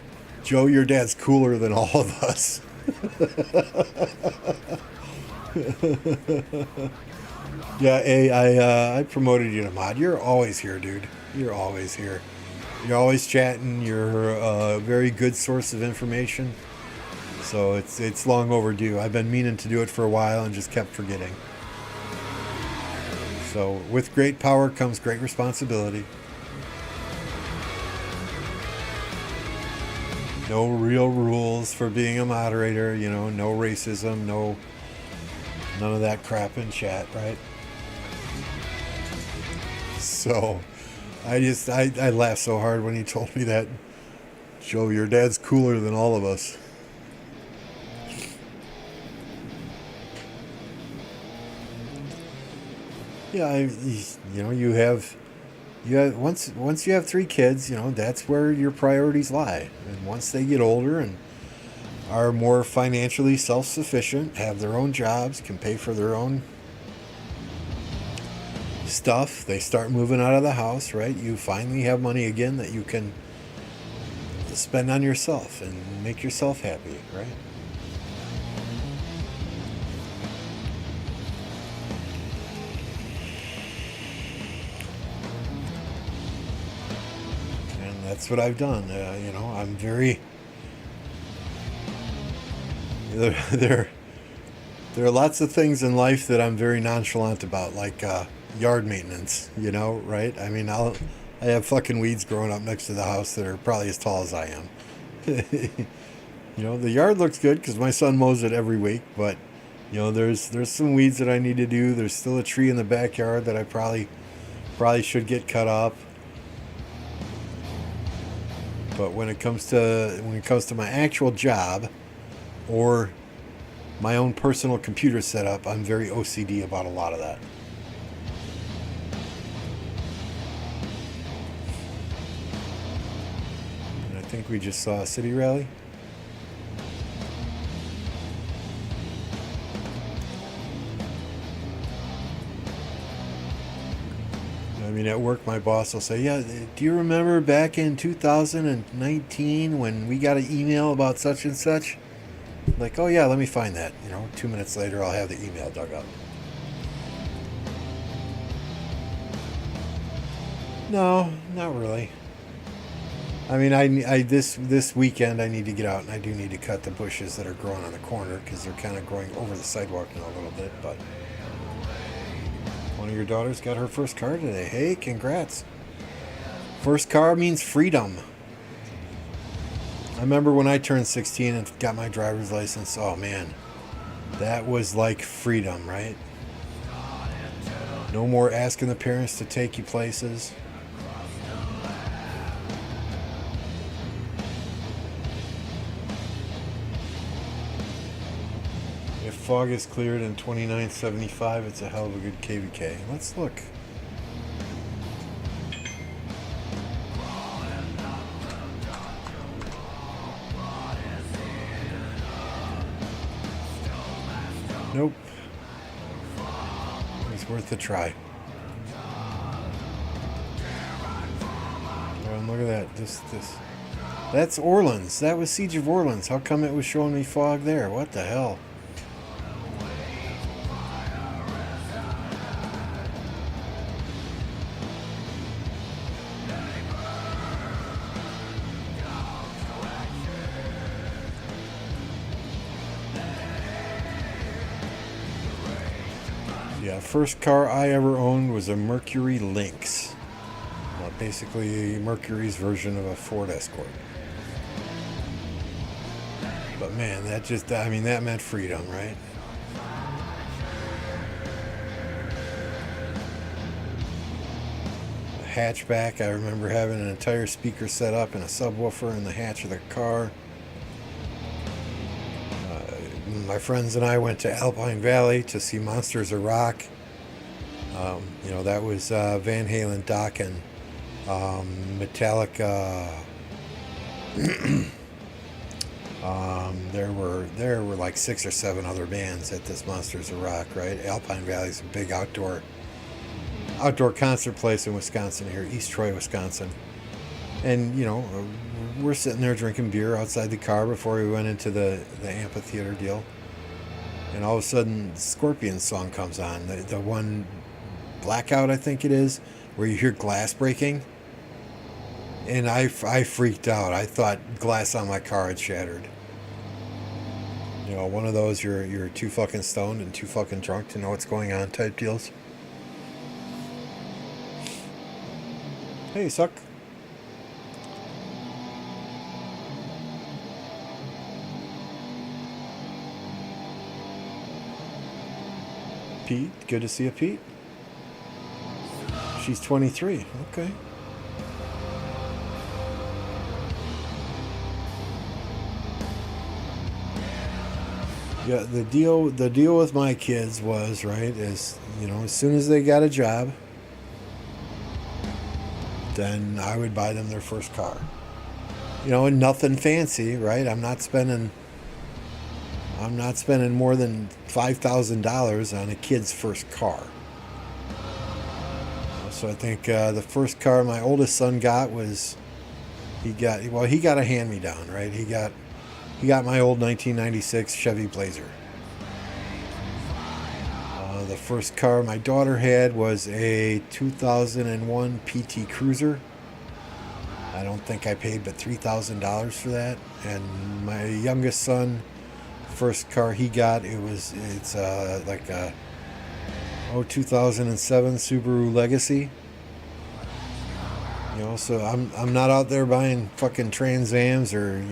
Speaker 1: Joe, your dad's cooler than all of us. Yeah, I promoted you to mod. You're always here, dude. You're always here. You're always chatting. You're a very good source of information. So it's long overdue. I've been meaning to do it for a while and just kept forgetting. So with great power comes great responsibility. No real rules for being a moderator, no racism, none of that crap in chat, right? So I laughed so hard when he told me that, Joe, your dad's cooler than all of us. Yeah, once you have 3 kids, that's where your priorities lie. And once they get older and are more financially self-sufficient, have their own jobs, can pay for their own stuff, they start moving out of the house, right? You finally have money again that you can spend on yourself and make yourself happy, right? That's what I've done. I'm very. There are lots of things in life that I'm very nonchalant about, like yard maintenance. Right? I mean, I have fucking weeds growing up next to the house that are probably as tall as I am. The yard looks good because my son mows it every week, but there's some weeds that I need to do. There's still a tree in the backyard that I probably should get cut up. But when it comes to my actual job or my own personal computer setup, I'm very OCD about a lot of that. And I think we just saw a city rally. At work, my boss will say, yeah, do you remember back in 2019 when we got an email about such and such? Like, oh yeah, let me find that. 2 minutes later, I'll have the email dug up. No, not really. This weekend I need to get out, and I do need to cut the bushes that are growing on the corner because they're kind of growing over the sidewalk now a little bit, but one of your daughters got her first car today. Hey, congrats. First car means freedom. I remember when I turned 16 and got my driver's license. Oh, man. That was like freedom, right? No more asking the parents to take you places. Fog is cleared in 2975. It's a hell of a good KVK. Let's look. Nope. It's worth a try. Oh, and look at that. This. That's Orleans. That was Siege of Orleans. How come it was showing me fog there? What the hell? Yeah, first car I ever owned was a Mercury Lynx. Basically Mercury's version of a Ford Escort. But man, that meant freedom, right? A hatchback, I remember having an entire speaker set up and a subwoofer in the hatch of the car. My friends and I went to Alpine Valley to see Monsters of Rock. That was Van Halen, Dokken, Metallica. There were like 6 or 7 other bands at this Monsters of Rock, right? Alpine Valley's a big outdoor concert place in Wisconsin here, East Troy, Wisconsin. And, we're sitting there drinking beer outside the car before we went into the amphitheater deal. And all of a sudden, Scorpions song comes on. The one, Blackout, I think it is, where you hear glass breaking. And I freaked out. I thought glass on my car had shattered. One of those you're too fucking stoned and too fucking drunk to know what's going on type deals. Hey, suck. Pete, good to see you, Pete. She's 23. Okay. Yeah, the deal with my kids was, right, is, as soon as they got a job, then I would buy them their first car. And nothing fancy, right? I'm not spending more than $5,000 on a kid's first car. So I think the first car my oldest son got was, he got a hand-me-down, right? He got my old 1996 Chevy Blazer. The first car my daughter had was a 2001 PT Cruiser. I don't think I paid but $3,000 for that. And my youngest son, first car he got, it's like a 2007 Subaru Legacy. So I'm not out there buying fucking Trans Ams or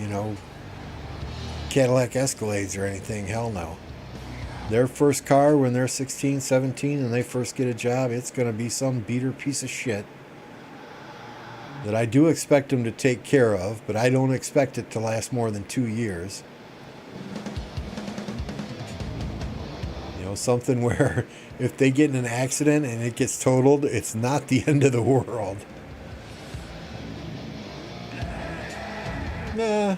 Speaker 1: Cadillac Escalades or anything. Hell no. Their first car when they're 16, 17 and they first get a job, it's going to be some beater piece of shit that I do expect them to take care of, but I don't expect it to last more than 2 years. Something where if they get in an accident and it gets totaled, it's not the end of the world. Nah.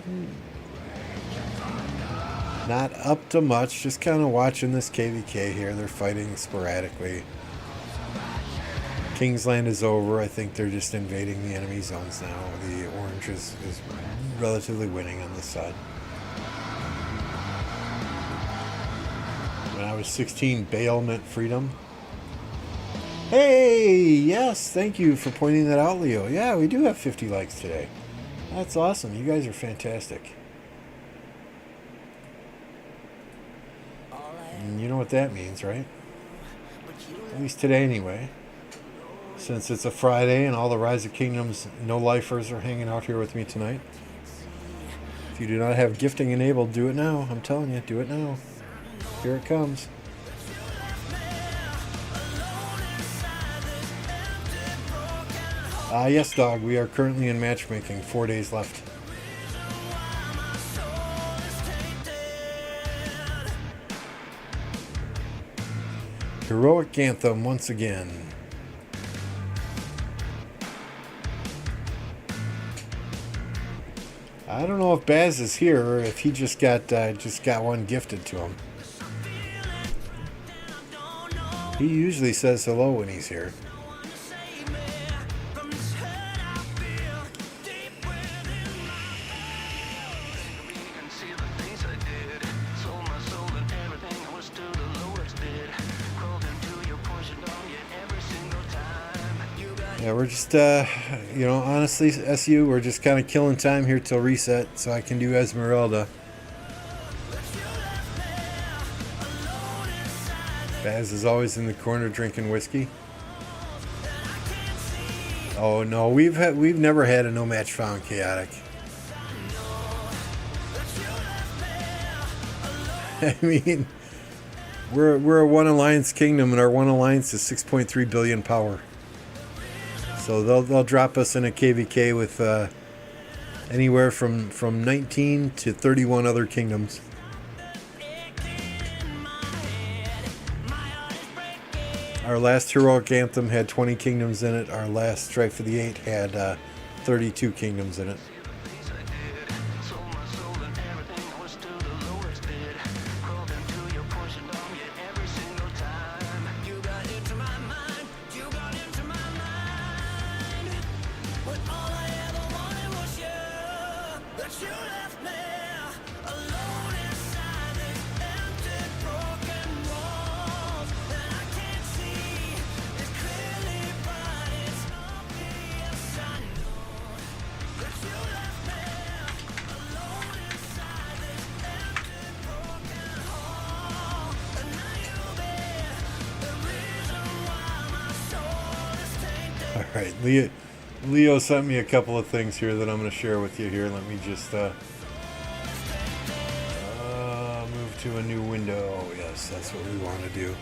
Speaker 1: Not up to much, just kind of watching this KVK here. They're fighting sporadically. Kingsland is over. I think they're just invading the enemy zones now. The orange is relatively winning on this side. When I was 16, bail meant freedom. Hey, yes, thank you for pointing that out, Leo. Yeah, we do have 50 likes today. That's awesome. You guys are fantastic. And you know what that means, right? At least today anyway. Since it's a Friday and all the Rise of Kingdoms no-lifers are hanging out here with me tonight. If you do not have gifting enabled, do it now. I'm telling you, do it now. Here it comes. Yes, dog. We are currently in matchmaking. 4 days left. Heroic Anthem once again. I don't know if Baz is here or if he just got one gifted to him. He usually says hello when he's here. Yeah, we're just, honestly, SU, we're just kind of killing time here till reset so I can do Esmeralda. Baz is always in the corner drinking whiskey. Oh no, we've never had a no match found chaotic. I mean, we're a one alliance kingdom, and our one alliance is 6.3 billion power. So they'll drop us in a KVK with anywhere from 19 to 31 other kingdoms. Our last heroic anthem had 20 kingdoms in it. Our last Strike for the 8 had 32 kingdoms in it. Alright, Leo sent me a couple of things here that I'm going to share with you here. Let me just move to a new window. Yes, that's what we want to do.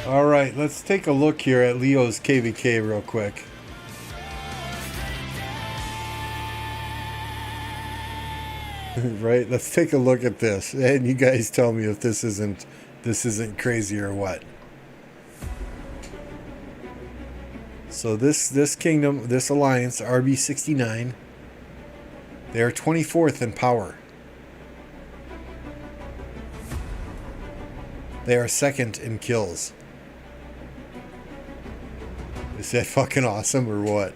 Speaker 1: Alright, let's take a look here at Leo's KVK real quick. Right, let's take a look at this, and you guys tell me if this isn't crazy or what. So this kingdom, this alliance, RB69, they are 24th in power. They are second in kills. Is that fucking awesome or what?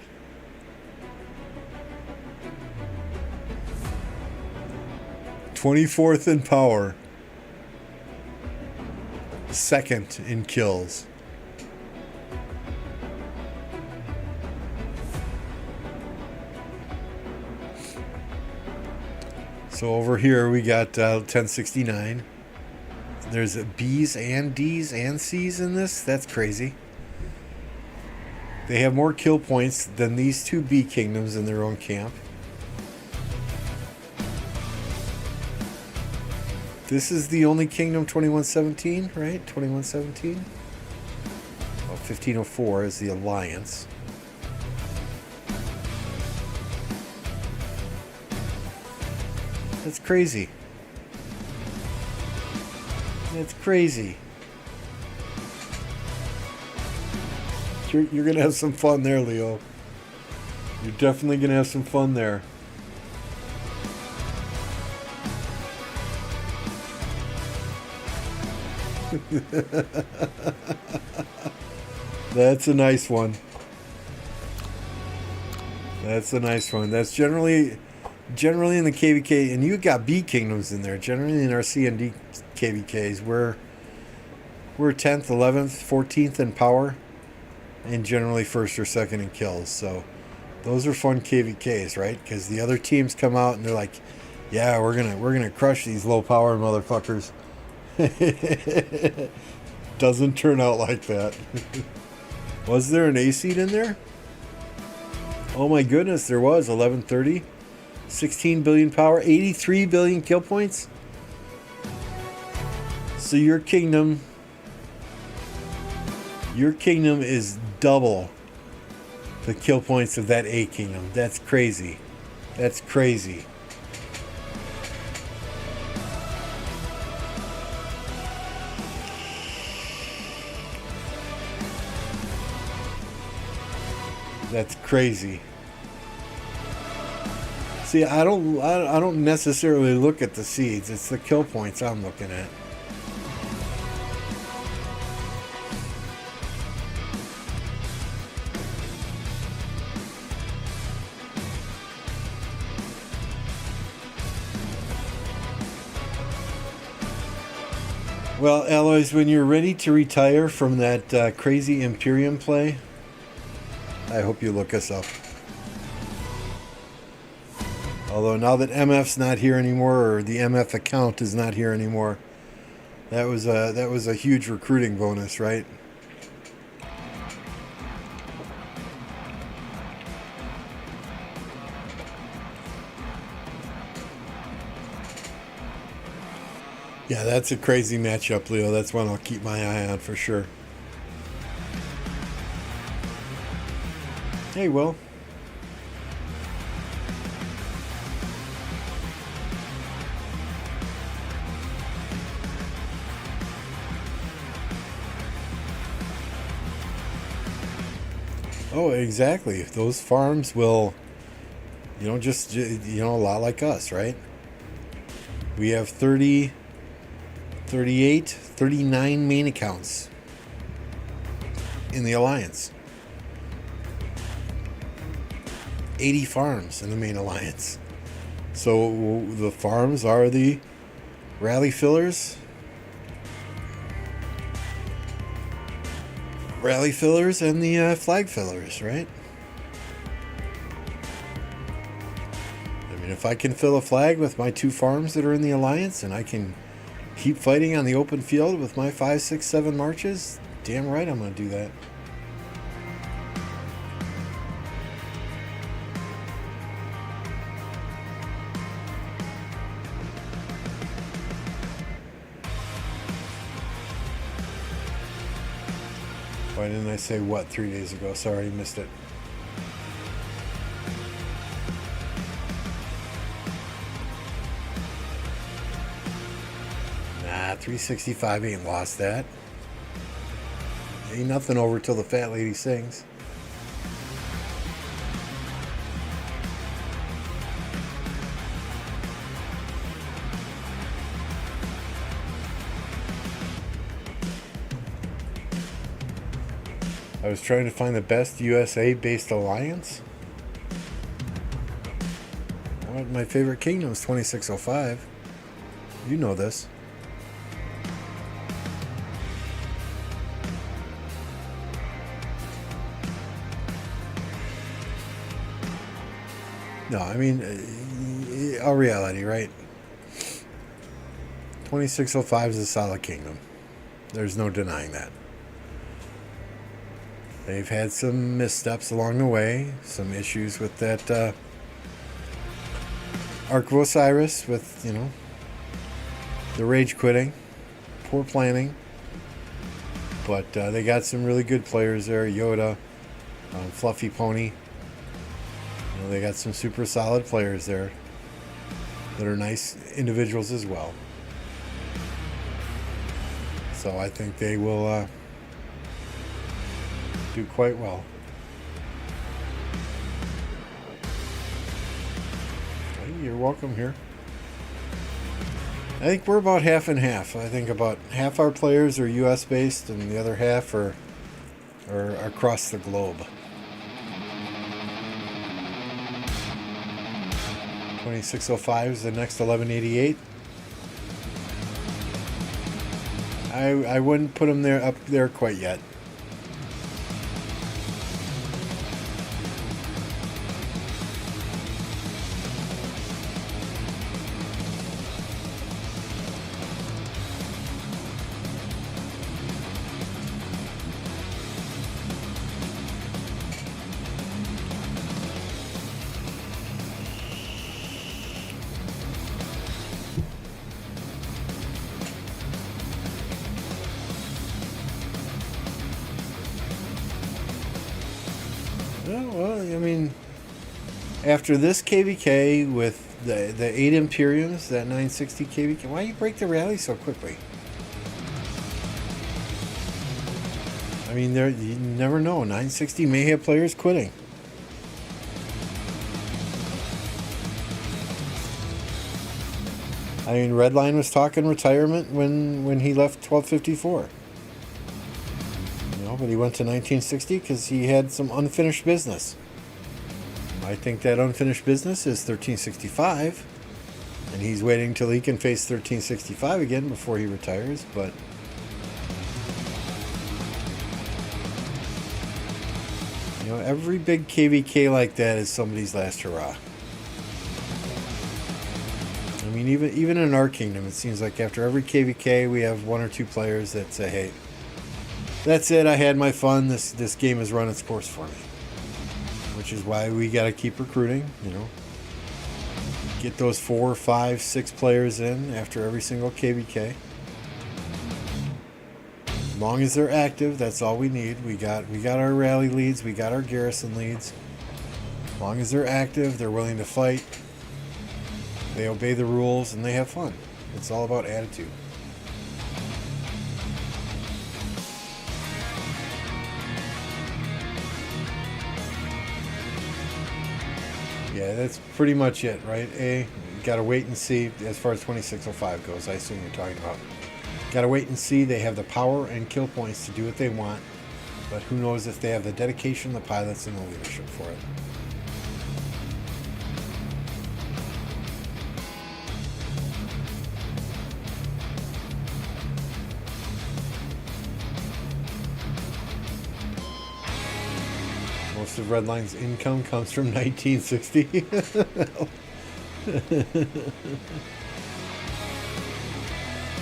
Speaker 1: '24th in power, second in kills. So over here we got 1069. There's B's and D's and C's in this. That's crazy. They have more kill points than these two B kingdoms in their own camp. This is the only kingdom 2117, right? 2117? Oh, 1504 is the alliance. That's crazy. That's crazy. You're going to have some fun there, Leo. You're definitely going to have some fun there. That's a nice one. That's a nice one. That's generally in the KVK, and you got B kingdoms in there. Generally in our C and D KVKs, we're 10th, 11th, 14th in power, and generally first or second in kills. So those are fun KVKs, right? Because the other teams come out and they're like, "Yeah, we're gonna crush these low power motherfuckers." Doesn't turn out like that. Was there an A seed in there? Oh my goodness, there was. 1130, 16 billion power, 83 billion kill points. So your kingdom is double the kill points of that A kingdom. That's crazy. That's crazy. That's crazy. See, I don't necessarily look at the seeds. It's the kill points I'm looking at. Well, Alloys, when you're ready to retire from that crazy Imperium play, I hope you look us up. Although now that MF's not here anymore, or the MF account is not here anymore, that was a huge recruiting bonus, right? Yeah, that's a crazy matchup, Leo. That's one I'll keep my eye on for sure. Hey, Will. Oh, exactly. Those farms will, just, a lot like us, right? We have 30, 38, 39 main accounts in the Alliance. 80 farms in the main Alliance. So the farms are the rally fillers. Rally fillers and the flag fillers, right? I mean, if I can fill a flag with my 2 farms that are in the Alliance, and I can keep fighting on the open field with my 5, 6, 7 marches, damn right I'm going to do that. Why didn't I say what 3 days ago? Sorry, missed it. Nah, 365 ain't lost that. Ain't nothing over till the fat lady sings. I was trying to find the best USA-based alliance. My favorite kingdom is 2605. You know this. No, I mean, a reality, right? 2605 is a solid kingdom. There's no denying that. They've had some missteps along the way, some issues with that Ark of Osiris, with, the rage quitting, poor planning. But they got some really good players there. Yoda, Fluffy Pony. They got some super solid players there that are nice individuals as well. So I think they will do quite well. Hey, you're welcome here. I think we're about half and half. I think about half our players are US based and the other half are across the globe. 2605 is the next 1188. I wouldn't put them up there quite yet. Well, I mean, after this KVK with the 8 Imperiums, that 960 KVK, why you break the rally so quickly? I mean, you never know. 960 may have players quitting. I mean, Redline was talking retirement when he left 1254. But he went to 1960 because he had some unfinished business. I think that unfinished business is 1365, and he's waiting till he can face 1365 again before he retires. But every big KVK like that is somebody's last hurrah. mean, even in our kingdom, it seems like after every KVK, we have one or two players that say, "Hey, that's it. I had my fun. This game has run its course for me." Which is why we got to keep recruiting. Get those 4, 5, 6 players in after every single KVK. As long as they're active, that's all we need. We got our rally leads. We got our garrison leads. As long as they're active, they're willing to fight. They obey the rules and they have fun. It's all about attitude. Yeah, that's pretty much it, right? You gotta wait and see as far as 2605 goes. I assume you're talking about. Gotta wait and see. They have the power and kill points to do what they want, but who knows if they have the dedication, the pilots, and the leadership for it. Most of Redline's income comes from 1960.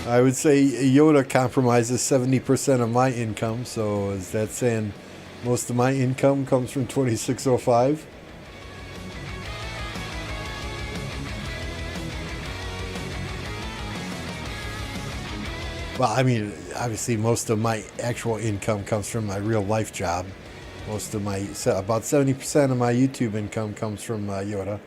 Speaker 1: I would say Yoda compromises 70% of my income, so is that saying most of my income comes from 2605? Well, I mean, obviously most of my actual income comes from my real life job. Most of my, about 70% of my YouTube income comes from Yoda.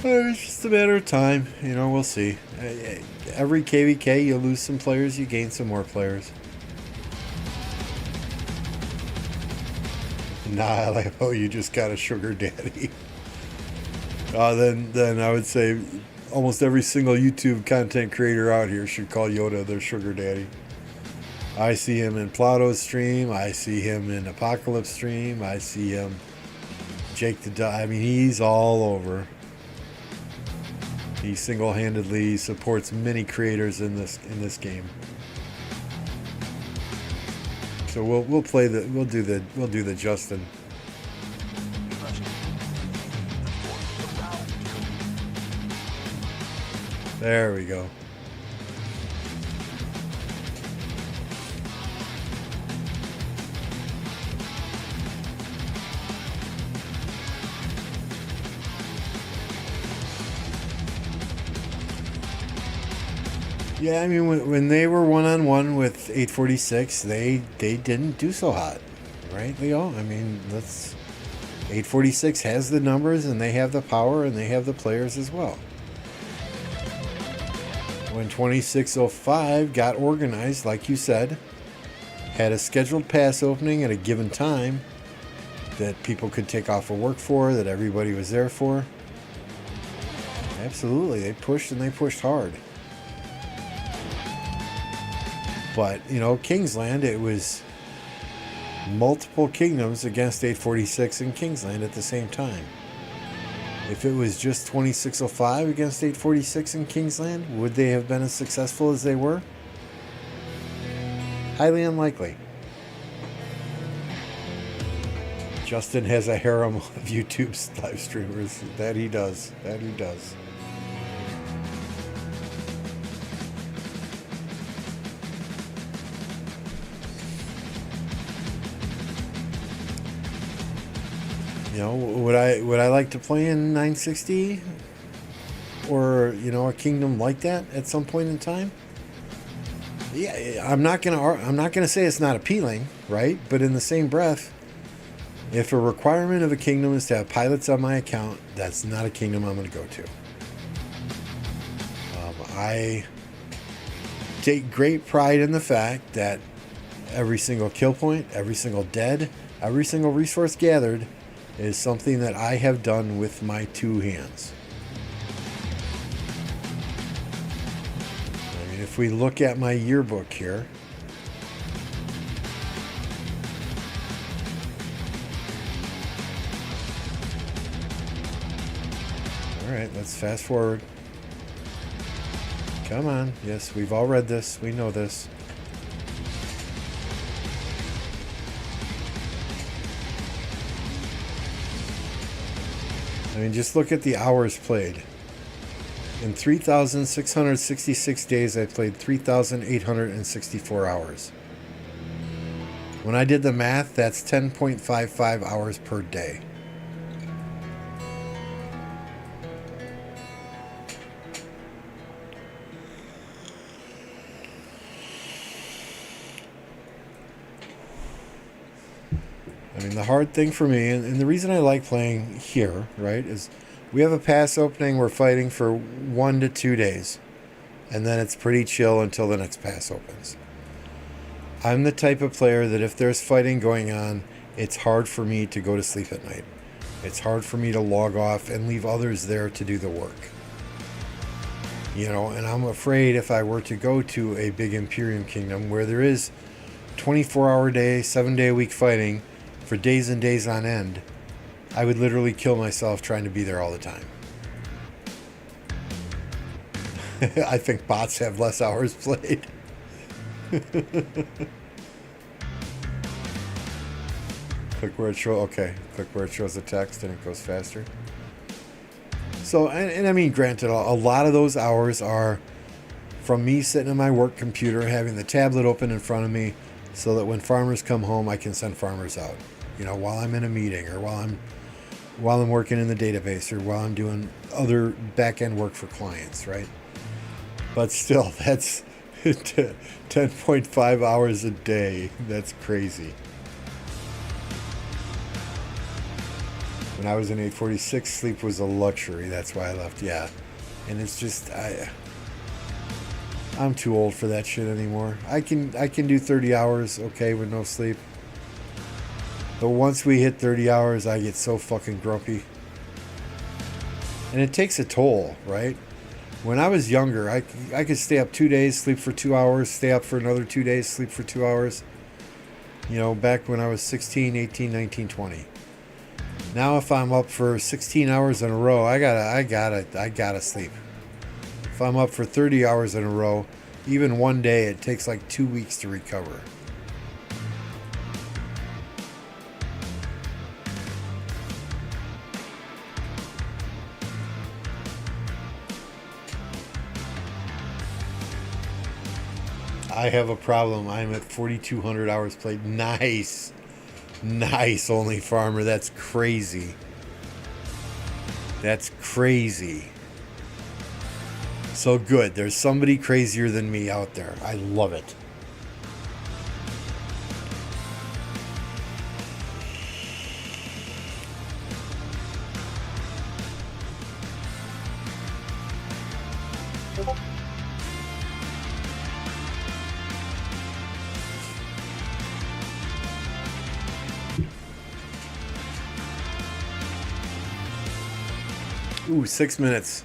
Speaker 1: It's just a matter of time, we'll see. Every KVK, you lose some players, you gain some more players. Nah, I like how you just got a sugar daddy. Then I would say almost every single YouTube content creator out here should call Yoda their sugar daddy. I see him in Plato's stream. I see him in Apocalypse stream. I see him Jake the Duck. I mean, he's all over. He single-handedly supports many creators in this game. So we'll do the Justin. There we go. Yeah, I mean, when they were one-on-one with 846, they didn't do so hot, right, Leo? I mean, 846 has the numbers, and they have the power, and they have the players as well. When 2605 got organized, like you said, had a scheduled pass opening at a given time that people could take off of work for, that everybody was there for, absolutely, they pushed, and they pushed hard. But, Kingsland, it was multiple kingdoms against 846 in Kingsland at the same time. If it was just 2605 against 846 in Kingsland, would they have been as successful as they were? Highly unlikely. Justin has a harem of YouTube live streamers. That he does. Would I like to play in 960 or a kingdom like that at some point in time? Yeah, I'm not gonna say it's not appealing, right? But in the same breath, if a requirement of a kingdom is to have pilots on my account, that's not a kingdom I'm going to go to. I take great pride in the fact that every single kill point, every single dead, every single resource gathered is something that I have done with my two hands. I mean, if we look at my yearbook here, Alright, let's fast forward. Come on. Yes, we've all read this. We know this. I mean, just look at the hours played. In 3,666 days, I played 3,864 hours. When I did the math, that's 10.55 hours per day. I mean, the hard thing for me, and the reason I like playing here, right, is we have a pass opening. We're fighting for 1 to 2 days. And then it's pretty chill until the next pass opens. I'm the type of player that if there's fighting going on, it's hard for me to go to sleep at night. It's hard for me to log off and leave others there to do the work. You know, and I'm afraid if I were to go to a big Imperium kingdom where there is 24-hour day, 7-day-a-week fighting for days and days on end, I would literally kill myself trying to be there all the time. I think bots have less hours played. Click where it shows. Okay, click where it shows the text and it goes faster. So, and I mean, granted, a lot of those hours are from me sitting on my work computer, having the tablet open in front of me, so that when farmers come home, I can send farmers out. You know, while I'm in a meeting, or while I'm working in the database, or while I'm doing other back-end work for clients, right? But still, that's 10.5 hours a day. That's crazy. When I was in 846, sleep was a luxury. That's why I left. Yeah. And it's just, I'm too old for that shit anymore. I can do 30 hours, okay, with no sleep. But once we hit 30 hours, I get so fucking grumpy. And it takes a toll, right? When I was younger, I could stay up 2 days, sleep for 2 hours, stay up for another 2 days, sleep for 2 hours. You know, back when I was 16, 18, 19, 20. Now if I'm up for 16 hours in a row, I gotta sleep. If I'm up for 30 hours in a row, even one day, it takes like 2 weeks to recover. I have a problem. I'm at 4,200 hours played. Nice. Nice, only farmer. That's crazy. That's crazy. So good. There's somebody crazier than me out there. I love it. Ooh, 6 minutes.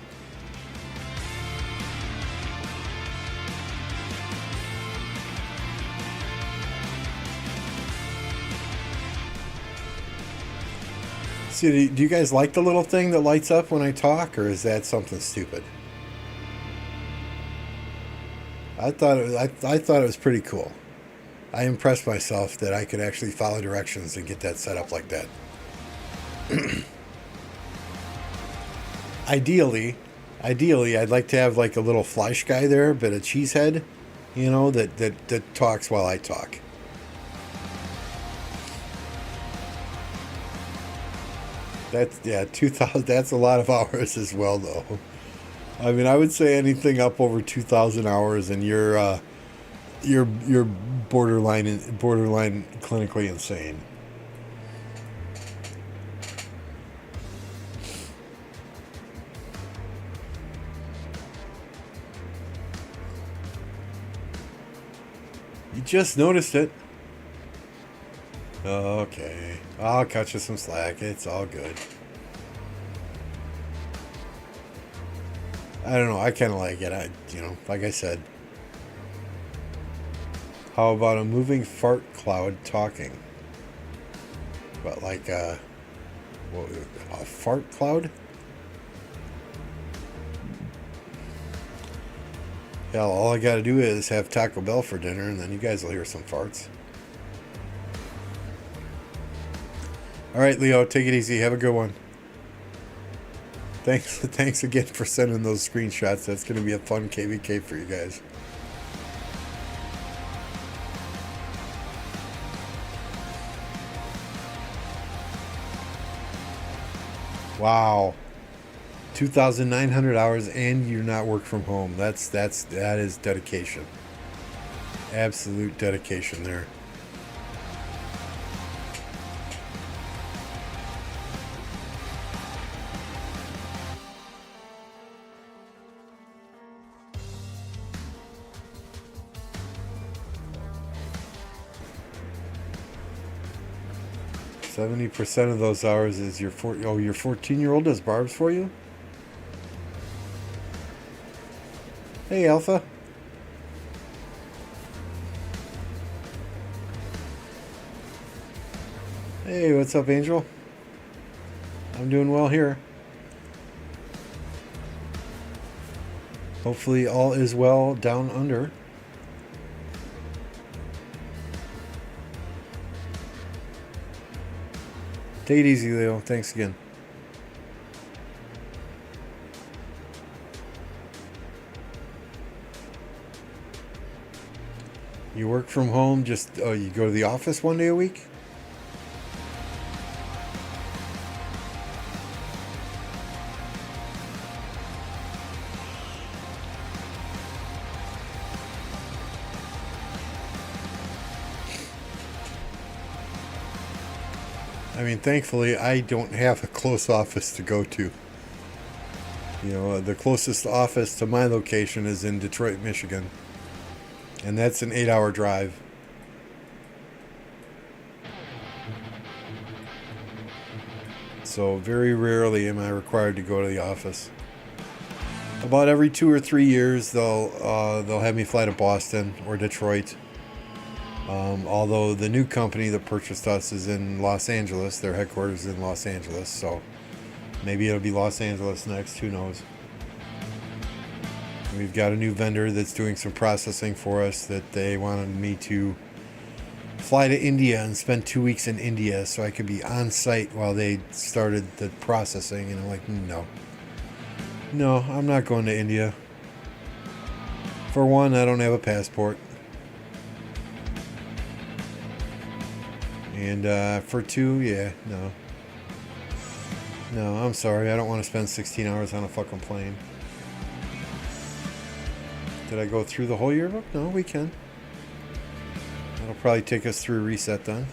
Speaker 1: See, do you guys like the little thing that lights up when I talk, or is that something stupid? I thought it was pretty cool. I impressed myself that I could actually follow directions and get that set up like that. Ideally, I'd like to have like a little Fleisch guy there, but a cheesehead, you know, that talks while I talk. That's, yeah, 2,000. That's a lot of hours as well, though. I mean, I would say anything up over 2,000 hours, and you're borderline clinically insane. You just noticed it. Okay. I'll cut you some slack. It's all good. I don't know. I kind of like it. Like I said. How about a moving fart cloud talking? What, like a fart cloud? Hell, all I gotta do is have Taco Bell for dinner, and then you guys will hear some farts. Alright, Leo, take it easy. Have a good one. Thanks again for sending those screenshots. That's going to be a fun KVK for you guys. Wow. 2,900 hours and you're not work from home. That is dedication. Absolute dedication there. %70 of those hours is your 14-year-old does barbs for you? Hey, Alpha. Hey, what's up, Angel? I'm doing well here. Hopefully all is well down under. Take it easy, Leo. Thanks again. You work from home, you go to the office one day a week? I mean, thankfully, I don't have a close office to go to. You know, the closest office to my location is in Detroit, Michigan. And that's an 8-hour drive. So very rarely am I required to go to the office. About every 2 or 3 years, they'll have me fly to Boston or Detroit. Although the new company that purchased us is in Los Angeles, their headquarters is in Los Angeles, so maybe it'll be Los Angeles next, who knows. We've got a new vendor that's doing some processing for us that they wanted me to fly to India and spend 2 weeks in India so I could be on site while they started the processing, and I'm like, no, I'm not going to India. For one, I don't have a passport. And for two, yeah, no, I'm sorry, I don't want to spend 16 hours on a fucking plane. Did I go through the whole yearbook? No, we can. That'll probably take us through reset then.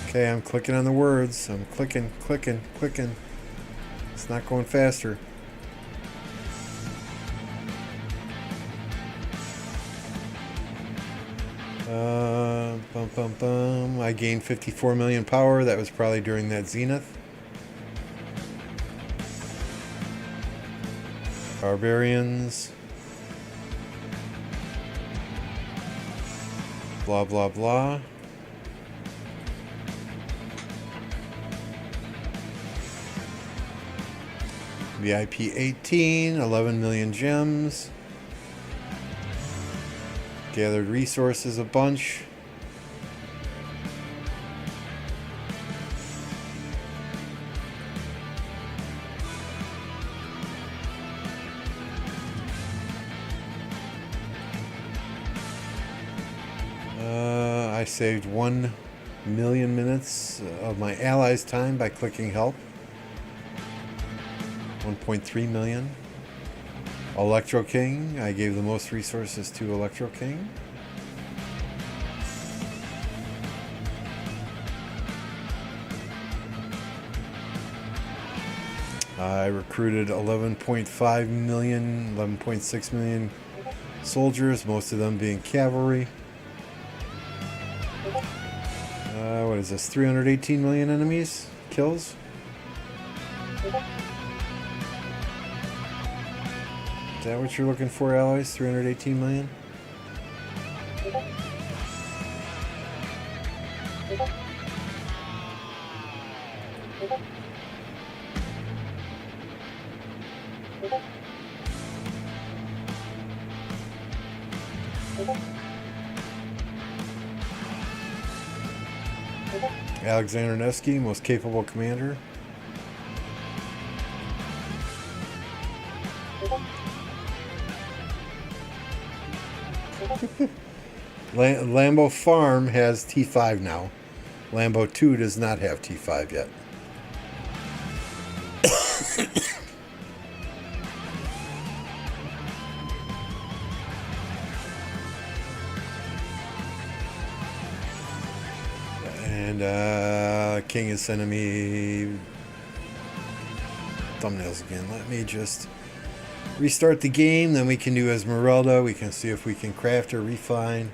Speaker 1: Okay, I'm clicking on the words. I'm clicking. It's not going faster. I gained 54 million power. That was probably during that zenith. Barbarians. Blah, blah, blah. VIP 18, 11 million gems. Gathered resources a bunch. I saved 1 million minutes of my allies' time by clicking help. 1.3 million. Electro King, I gave the most resources to Electro King. I recruited 11.5 million, 11.6 million soldiers, most of them being cavalry. What is this? 318 million enemies? Kills? Is that what you're looking for, allies? 318 million? Alexander Nevsky, most capable commander. Lambo Farm has T5 now. Lambo 2 does not have T5 yet. And King is sending me thumbnails again. Let me just restart the game, then we can do Esmeralda. We can see if we can craft or refine.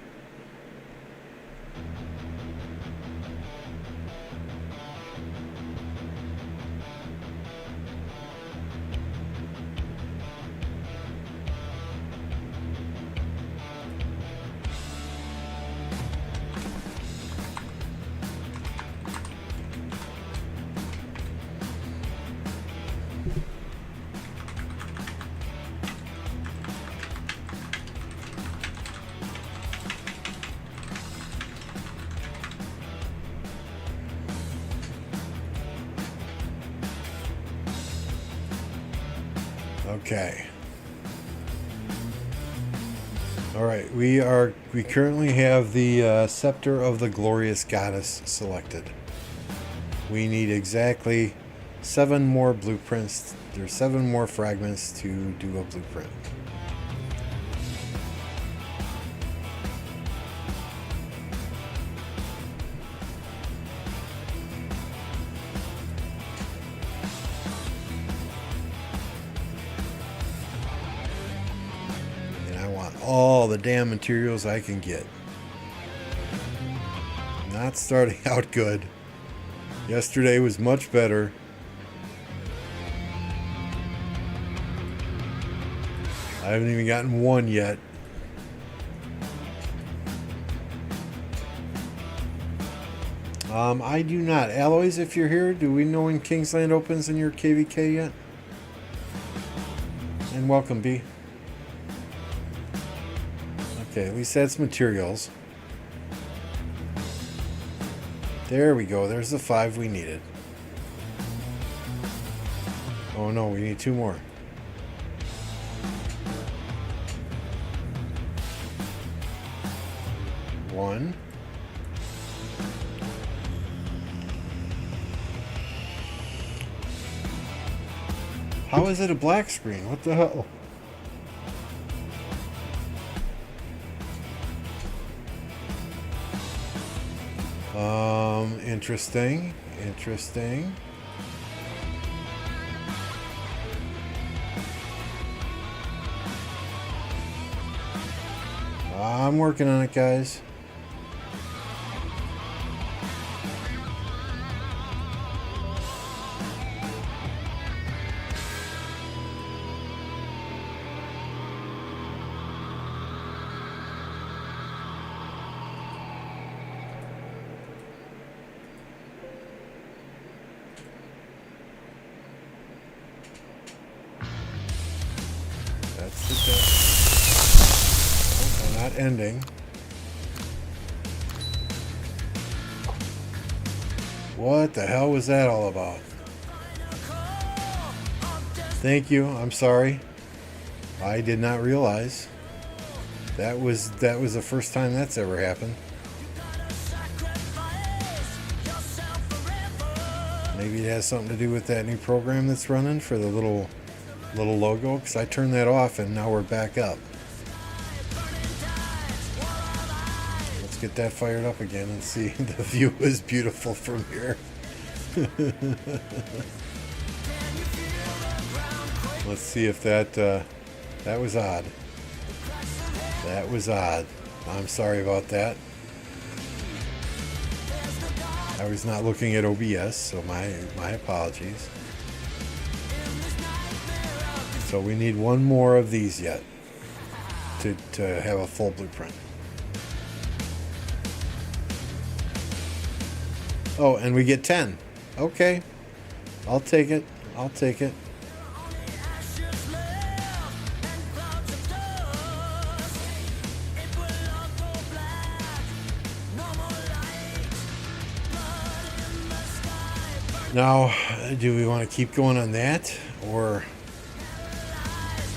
Speaker 1: Okay. All right, we currently have the Scepter of the Glorious Goddess selected. We need exactly 7 more blueprints. There's 7 more fragments to do a blueprint. All the damn materials I can get. Not starting out good. Yesterday was much better. I haven't even gotten one yet. I do not. Alloys, if you're here, do we know when Kingsland opens in your KVK yet? And welcome, B. Okay, at least that's materials. There we go. There's the 5 we needed. Oh no, we need 2 more. One. How is it a black screen? What the hell? Interesting. Interesting. I'm working on it, guys. Not ending. What the hell was that all about? Thank you. I'm sorry. I did not realize. That was the first time that's ever happened. Maybe it has something to do with that new program that's running for the little logo, because I turned that off and now we're back up. Let's get that fired up again and see. The view is beautiful from here. Let's see if that was odd. That was odd. I'm sorry about that. I was not looking at OBS, so my apologies. So we need 1 more of these yet to have a full blueprint. Oh, and we get 10. Okay. I'll take it. I'll take it. Now, do we want to keep going on that, or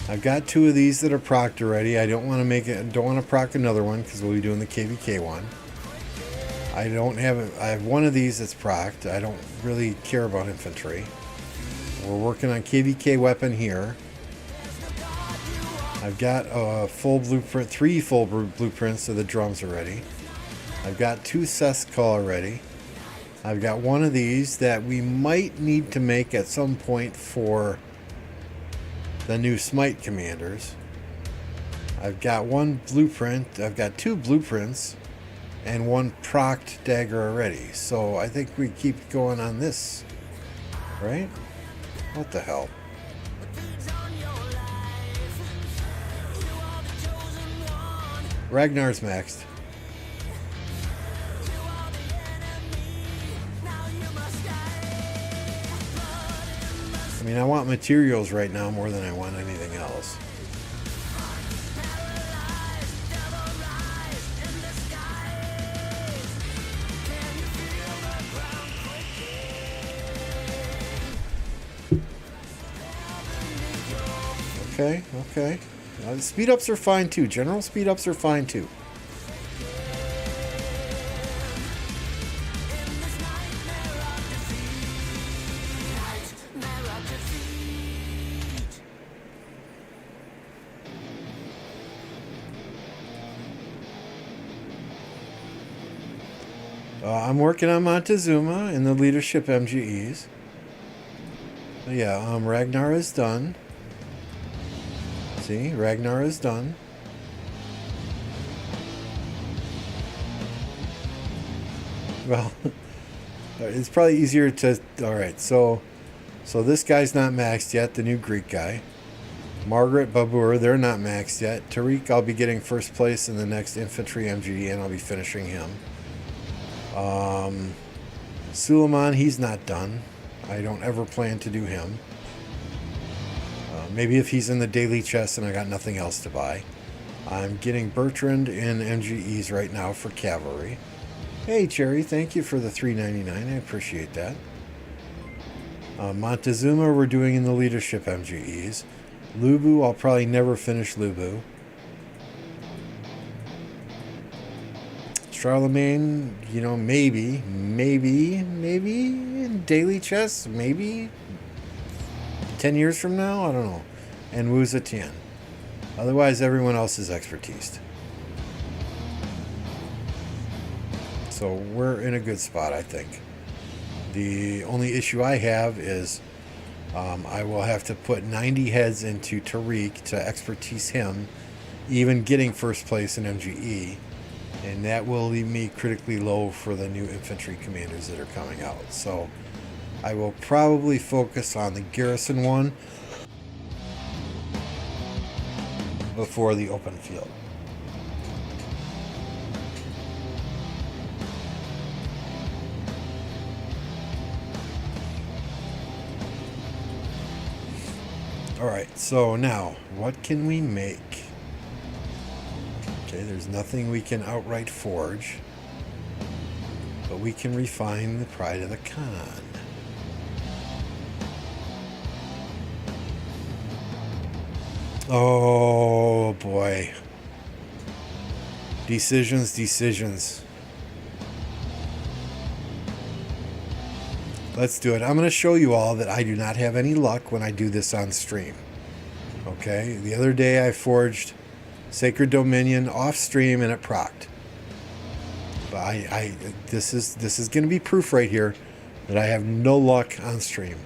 Speaker 1: I've got 2 of these that are procced already. I don't want to make it. Don't want to proc another one because we'll be doing the KVK one. I don't have it. I have 1 of these that's procced. I don't really care about infantry. We're working on KVK weapon here. I've got a full blueprint, 3 full blueprints of the drums already. I've got 2 Sescal already. I've got 1 of these that we might need to make at some point for the new Smite commanders. I've got 1 blueprint. I've got 2 blueprints and 1 procced dagger already. So I think we keep going on this, right? What the hell? Ragnar's maxed. I mean, I want materials right now more than I want anything else. Okay. Speed ups are fine too. General speed ups are fine too. I'm working on Montezuma in the leadership MGEs. Yeah, Ragnar is done. See, Ragnar is done. Well, it's probably easier to... Alright, so this guy's not maxed yet, the new Greek guy. Margaret, Babur, they're not maxed yet. Tariq, I'll be getting first place in the next infantry MGE, and I'll be finishing him. Suleiman, he's not done. I don't ever plan to do him. Maybe if he's in the daily chest and I got nothing else to buy. I'm getting Bertrand in MGEs right now for cavalry. Hey Cherry, thank you for the $3.99. I appreciate that. Montezuma we're doing in the leadership MGEs. Lubu, I'll probably never finish Lubu. Charlemagne, you know, maybe in daily chess, maybe 10 years from now, I don't know. And Wu Zetian. Otherwise, everyone else is expertise. So we're in a good spot, I think. The only issue I have is I will have to put 90 heads into Tariq to expertise him, even getting first place in MGE. And that will leave me critically low for the new infantry commanders that are coming out. So I will probably focus on the garrison one before the open field. Alright, so now, what can we make? Okay, there's nothing we can outright forge, but we can refine the Pride of the Khan. Oh boy. Decisions. Let's do it. I'm going to show you all that I do not have any luck when I do this on stream. Okay, the other day I forged Sacred Dominion off stream and it procced. But this is going to be proof right here that I have no luck on stream.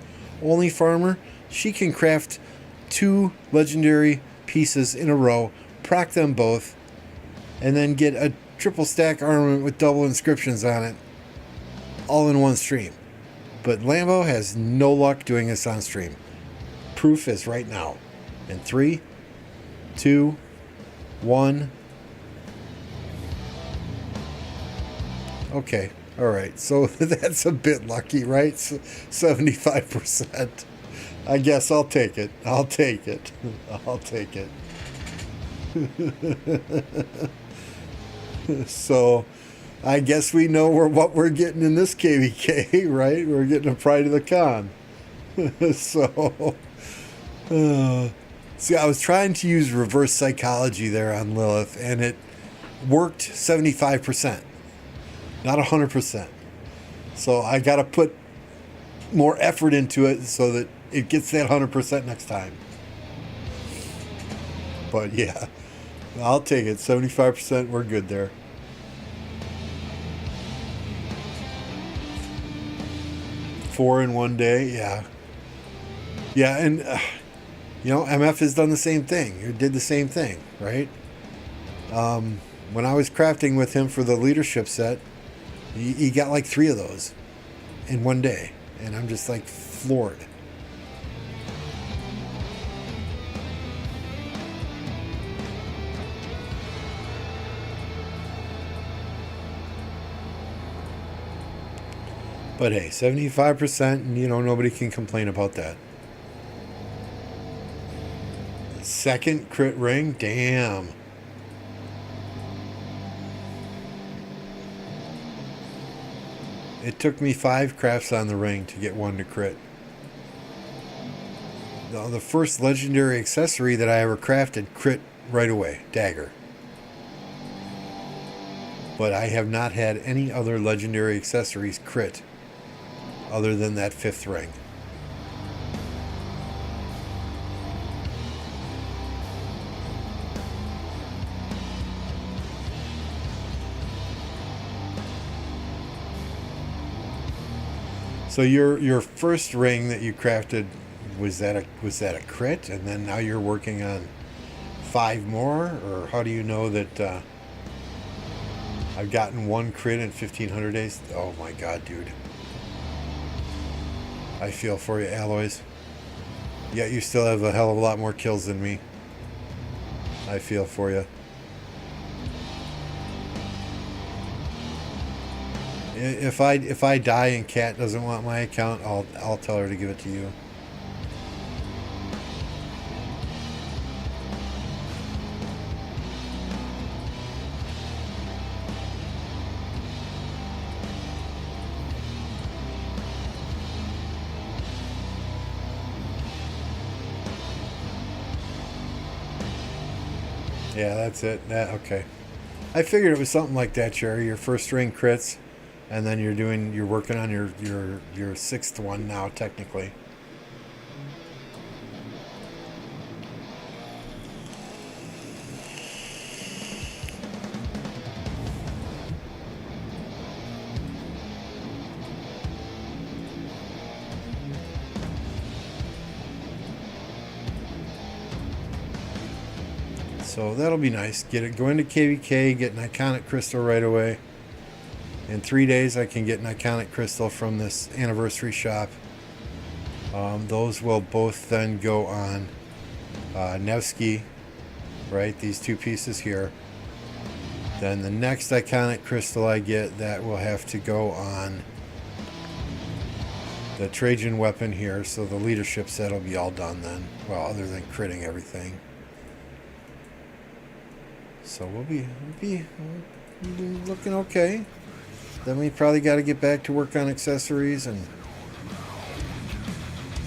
Speaker 1: Only Farmer, she can craft 2 legendary pieces in a row, proc them both, and then get a triple stack armament with double inscriptions on it, all in one stream. But Lambo has no luck doing this on stream. Proof is right now. In 3, 2, 1. Okay, alright, so that's a bit lucky, right? 75%. I guess I'll take it. So, I guess we know what we're getting in this KVK, right? We're getting a Pride of the Con. So, see, I was trying to use reverse psychology there on Lilith, and it worked 75%, not 100%. So I got to put more effort into it so that it gets that 100% next time. But yeah, I'll take it. 75%, we're good there. Four in one day, yeah. Yeah, and, MF has done the same thing. He did the same thing, right? When I was crafting with him for the leadership set, he got like 3 of those in one day. And I'm just like floored. But hey, 75%, and nobody can complain about that. Second crit ring, damn. It took me 5 crafts on the ring to get 1 to crit. The first legendary accessory that I ever crafted crit right away, dagger. But I have not had any other legendary accessories crit other than that 5th ring. So your first ring that you crafted, was that a crit, and then now you're working on 5 more, or how do you know that I've gotten 1 crit in 1500 days? Oh my god, dude. I feel for you, Alloys. Yet you still have a hell of a lot more kills than me. I feel for you. If I die and Kat doesn't want my account, I'll tell her to give it to you. Yeah, that's it. Okay. I figured it was something like that, Sherry. Your first ring crits, and then you're working on your 6th one now, technically. So that'll be nice. Go into KVK, get an iconic crystal right away. In 3 days, I can get an iconic crystal from this anniversary shop. Those will both then go on Nevsky, right? These 2 pieces here. Then the next iconic crystal I get, that will have to go on the Trajan weapon here. So the leadership set will be all done then. Well, other than critting everything. So we'll be looking okay. Then we probably got to get back to work on accessories and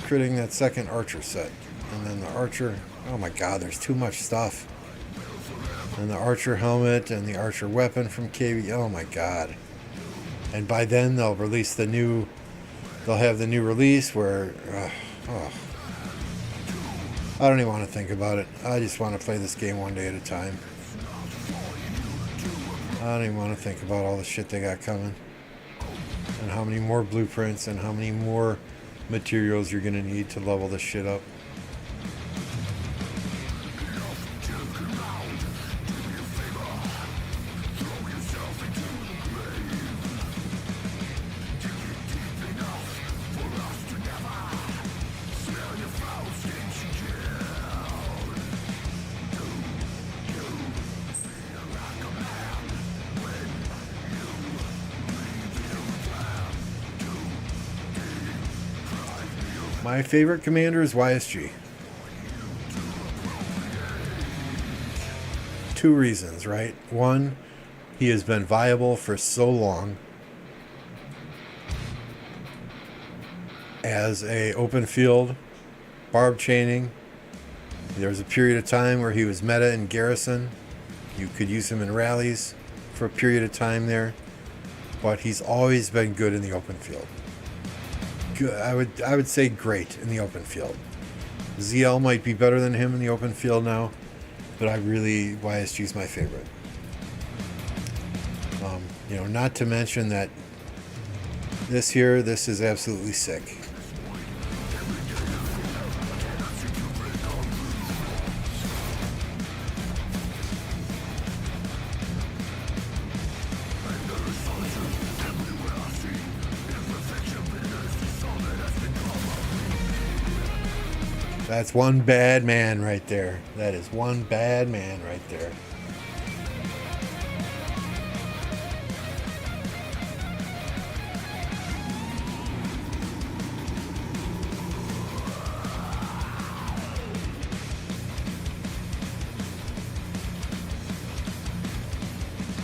Speaker 1: critting that second archer set. And then the archer, oh my god, there's too much stuff. And the archer helmet and the archer weapon from KB, oh my god. And by then they'll have the new release where, I don't even want to think about it. I just want to play this game one day at a time. I don't even want to think about all the shit they got coming. And how many more blueprints and how many more materials you're going to need to level this shit up. My favorite commander is YSG. 2 reasons, right? 1, He has been viable for so long as a open field, barb chaining. There was a period of time where he was meta in Garrison. You could use him in rallies for a period of time there, but he's always been good in the open field. Good, I would say great in the open field. ZL might be better than him in the open field now, but YSG is my favorite. Not to mention that this is absolutely sick. That's one bad man right there. That is one bad man right there.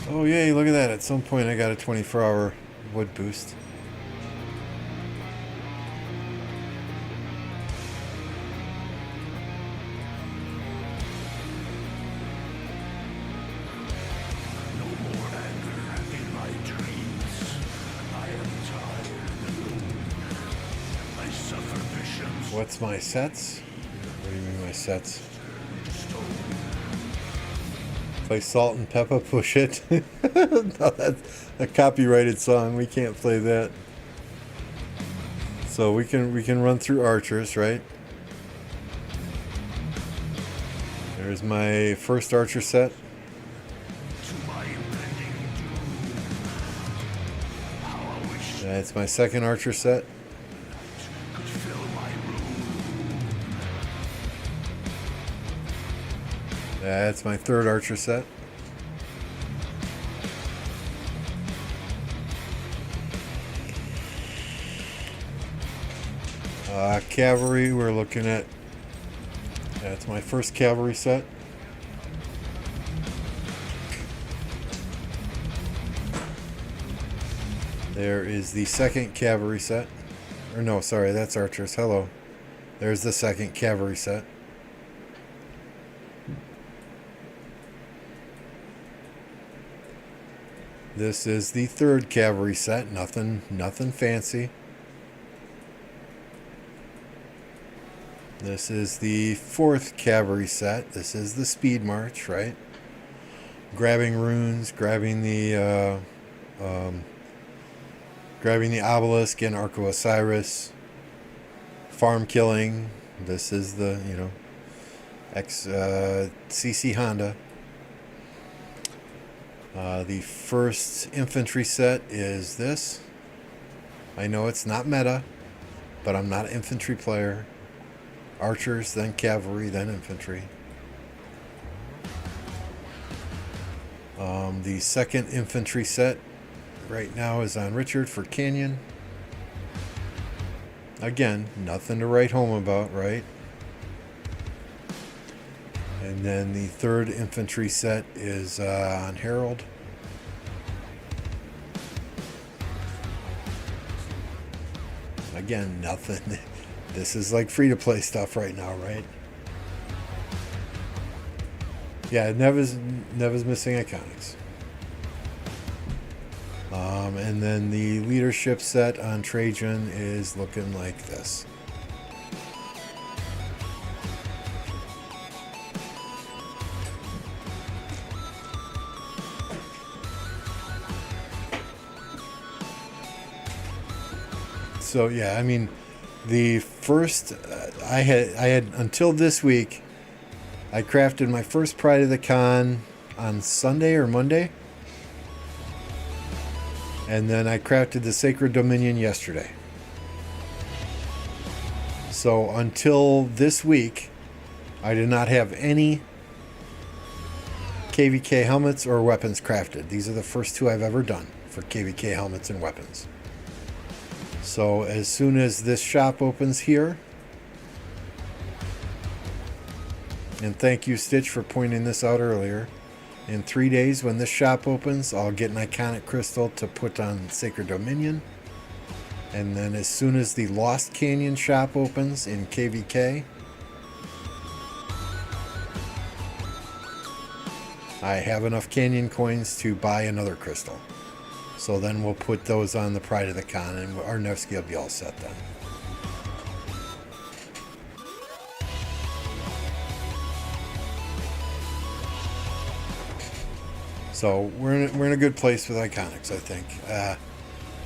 Speaker 1: Oh yay, look at that. At some point I got a 24-hour wood boost. What's my sets? What do you mean my sets? Play Salt and Peppa, Push It. No, that's a copyrighted song. We can't play that. So we can run through archers, right? There's my first archer set. That's my second archer set. That's my third archer set. Cavalry, we're looking at. That's my first cavalry set. There is the second cavalry set. Or no, sorry, that's archers. Hello. There's the second cavalry set. This is the third cavalry set. Nothing fancy. This is the fourth cavalry set. This is the speed march, right? Grabbing runes, grabbing the obelisk and Arc of Osiris. Farm killing. This is the CC Honda. The first infantry set is this. I know it's not meta, but I'm not an infantry player. Archers, then cavalry, then infantry. The second infantry set right now is on Richard for Canyon. Again, nothing to write home about, right? And then the third infantry set is on Harold. Again, nothing. This is like free-to-play stuff right now, right? Yeah, Neva's missing iconics. And then the leadership set on Trajan is looking like this. So yeah, I mean, the first I had until this week, I crafted my first Pride of the Con on Sunday or Monday, and then I crafted the Sacred Dominion yesterday. So until this week, I did not have any KVK helmets or weapons crafted. These are the first two I've ever done for KVK helmets and weapons. So as soon as this shop opens here, and thank you Stitch for pointing this out earlier, In 3 days, when this shop opens, I'll get an iconic crystal to put on Sacred Dominion. And then as soon as the Lost Canyon shop opens in KVK, I have enough canyon coins to buy another crystal. So then we'll put those on the Pride of the Con, and our Nevsky will be all set then. So we're in a good place with iconics, I think.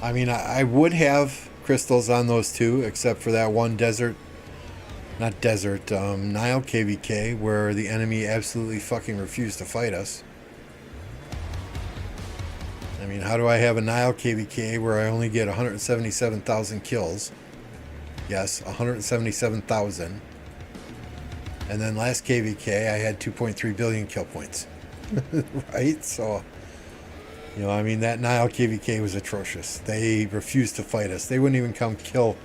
Speaker 1: I mean, I would have crystals on those two, except for that one Nile KVK, where the enemy absolutely fucking refused to fight us. I mean, how do I have a Nile KVK where I only get 177,000 kills? Yes, 177,000. And then last KVK, I had 2.3 billion kill points. Right? So, you know, I mean, that Nile KVK was atrocious. They refused to fight us. They wouldn't even come kill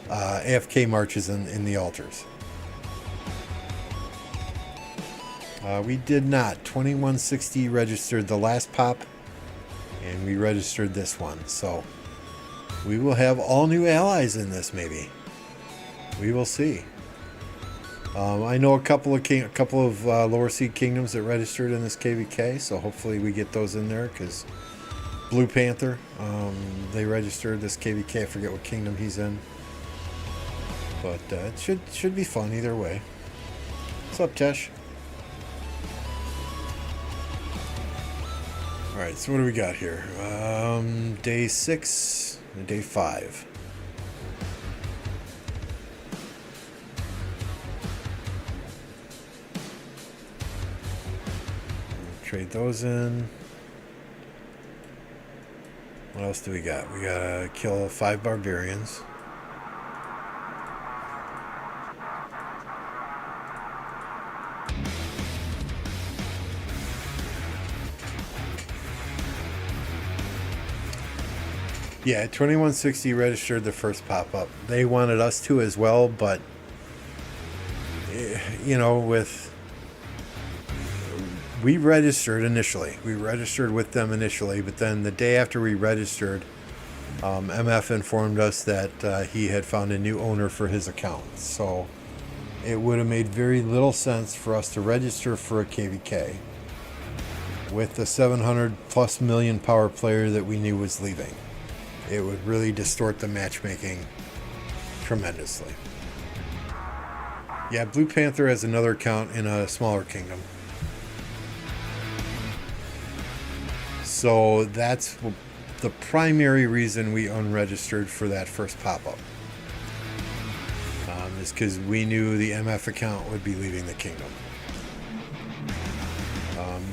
Speaker 1: AFK marches in the altars. We did not. 2160 registered the last pop, and we registered this one. So we will have all new allies in this, maybe. We will see. I know a couple of lower seed kingdoms that registered in this KVK, so hopefully we get those in there, because Blue Panther, they registered this KVK. I forget what kingdom he's in, but it should be fun either way. What's up, Tesh? All right, so what do we got here? Day 6 and day 5. Trade those in. What else do we got? We gotta kill 5 barbarians. Yeah, 2160 registered the first pop-up. They wanted us to as well, but you know, we registered initially. We registered with them initially, but then the day after we registered, MF informed us that he had found a new owner for his account. So it would have made very little sense for us to register for a KVK with the 700 plus million power player that we knew was leaving. It would really distort the matchmaking tremendously. Yeah, Blue Panther has another account in a smaller kingdom. So that's the primary reason we unregistered for that first pop-up. Is because we knew the MF account would be leaving the kingdom.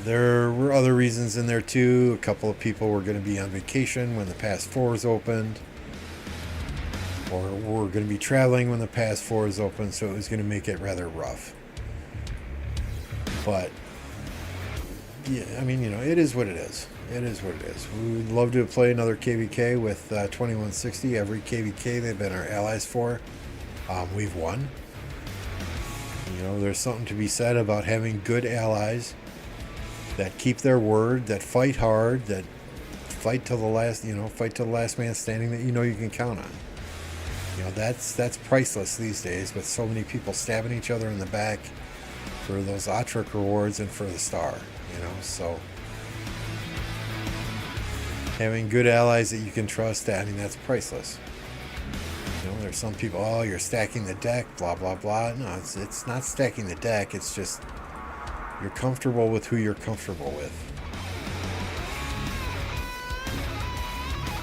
Speaker 1: There were other reasons in there too. A couple of people were going to be on vacation when the Pass 4s opened. Or were going to be traveling when the Pass 4s opened, so it was going to make it rather rough. But, yeah, I mean, you know, it is what it is. It is what it is. We would love to play another KVK with 2160. Every KVK they've been our allies for, we've won. You know, there's something to be said about having good allies that keep their word, that fight hard, that fight till the last, you know, fight till the last man standing, that you know you can count on. You know, that's priceless these days, with so many people stabbing each other in the back for those Atruk rewards and for the star, you know. So having good allies that you can trust, I mean, that's priceless. You know, there's some people, oh, you're stacking the deck, blah, blah, blah. No, it's not stacking the deck. It's just you're comfortable with who you're comfortable with.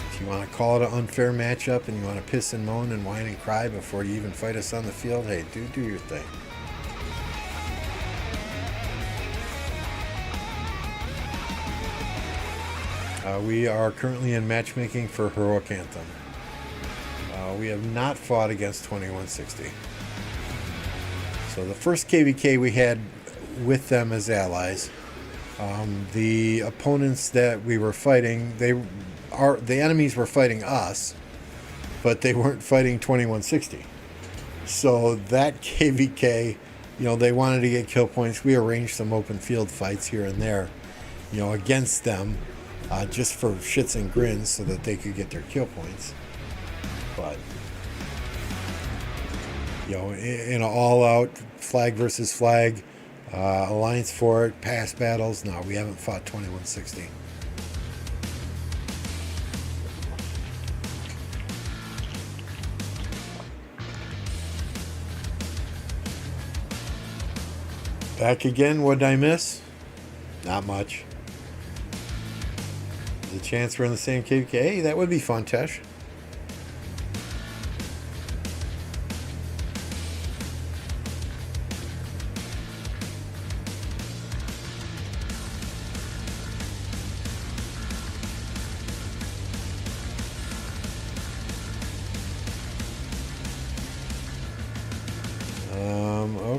Speaker 1: If you want to call it an unfair matchup and you want to piss and moan and whine and cry before you even fight us on the field, hey, do your thing. We are currently in matchmaking for Heroic Anthem. We have not fought against 2160. So the first KVK we had with them as allies, the opponents that we were fighting, the enemies were fighting us, but they weren't fighting 2160. So that KVK, you know, they wanted to get kill points. We arranged some open field fights here and there. against them, just for shits and grins so that they could get their kill points. But, in an all-out flag versus flag, alliance for it, past battles, no, we haven't fought 2116. Back again, what did I miss? Not much. There's a chance we're in the same KVK. Hey, that would be fun, Tesh.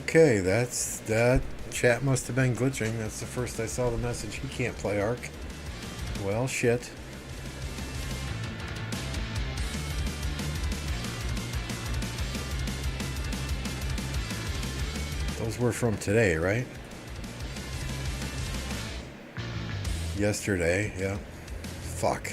Speaker 1: Okay, that chat must have been glitching. That's the first I saw the message. He can't play Ark. Well, shit. Those were from today, right? Yesterday, yeah. Fuck.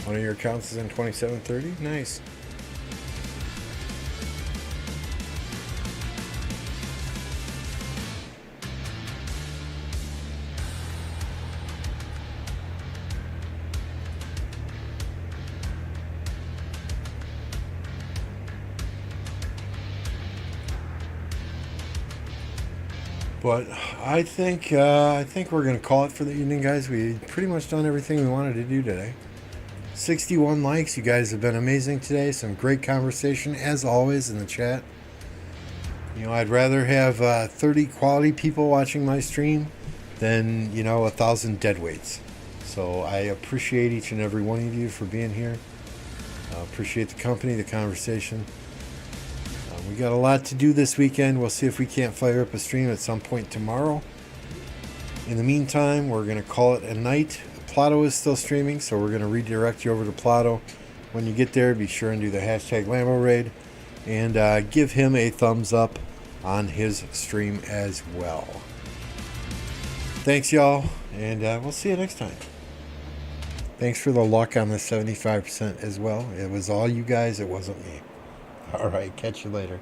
Speaker 1: One of your accounts is in 2730? Nice. But I think we're gonna call it for the evening, guys. We pretty much done everything we wanted to do today. 61 likes. You guys have been amazing today. Some great conversation as always in the chat. I'd rather have 30 quality people watching my stream than 1,000 deadweights. So I appreciate each and every one of you for being here. Appreciate the company, the conversation. We got a lot to do this weekend. We'll see if we can't fire up a stream at some point tomorrow. In the meantime, we're going to call it a night. Plato is still streaming, so we're going to redirect you over to Plato. When you get there, be sure and do the hashtag Lambo Raid and give him a thumbs up on his stream as well. Thanks, y'all, and we'll see you next time. Thanks for the luck on the 75% as well. It was all you guys. It wasn't me. All right, catch you later.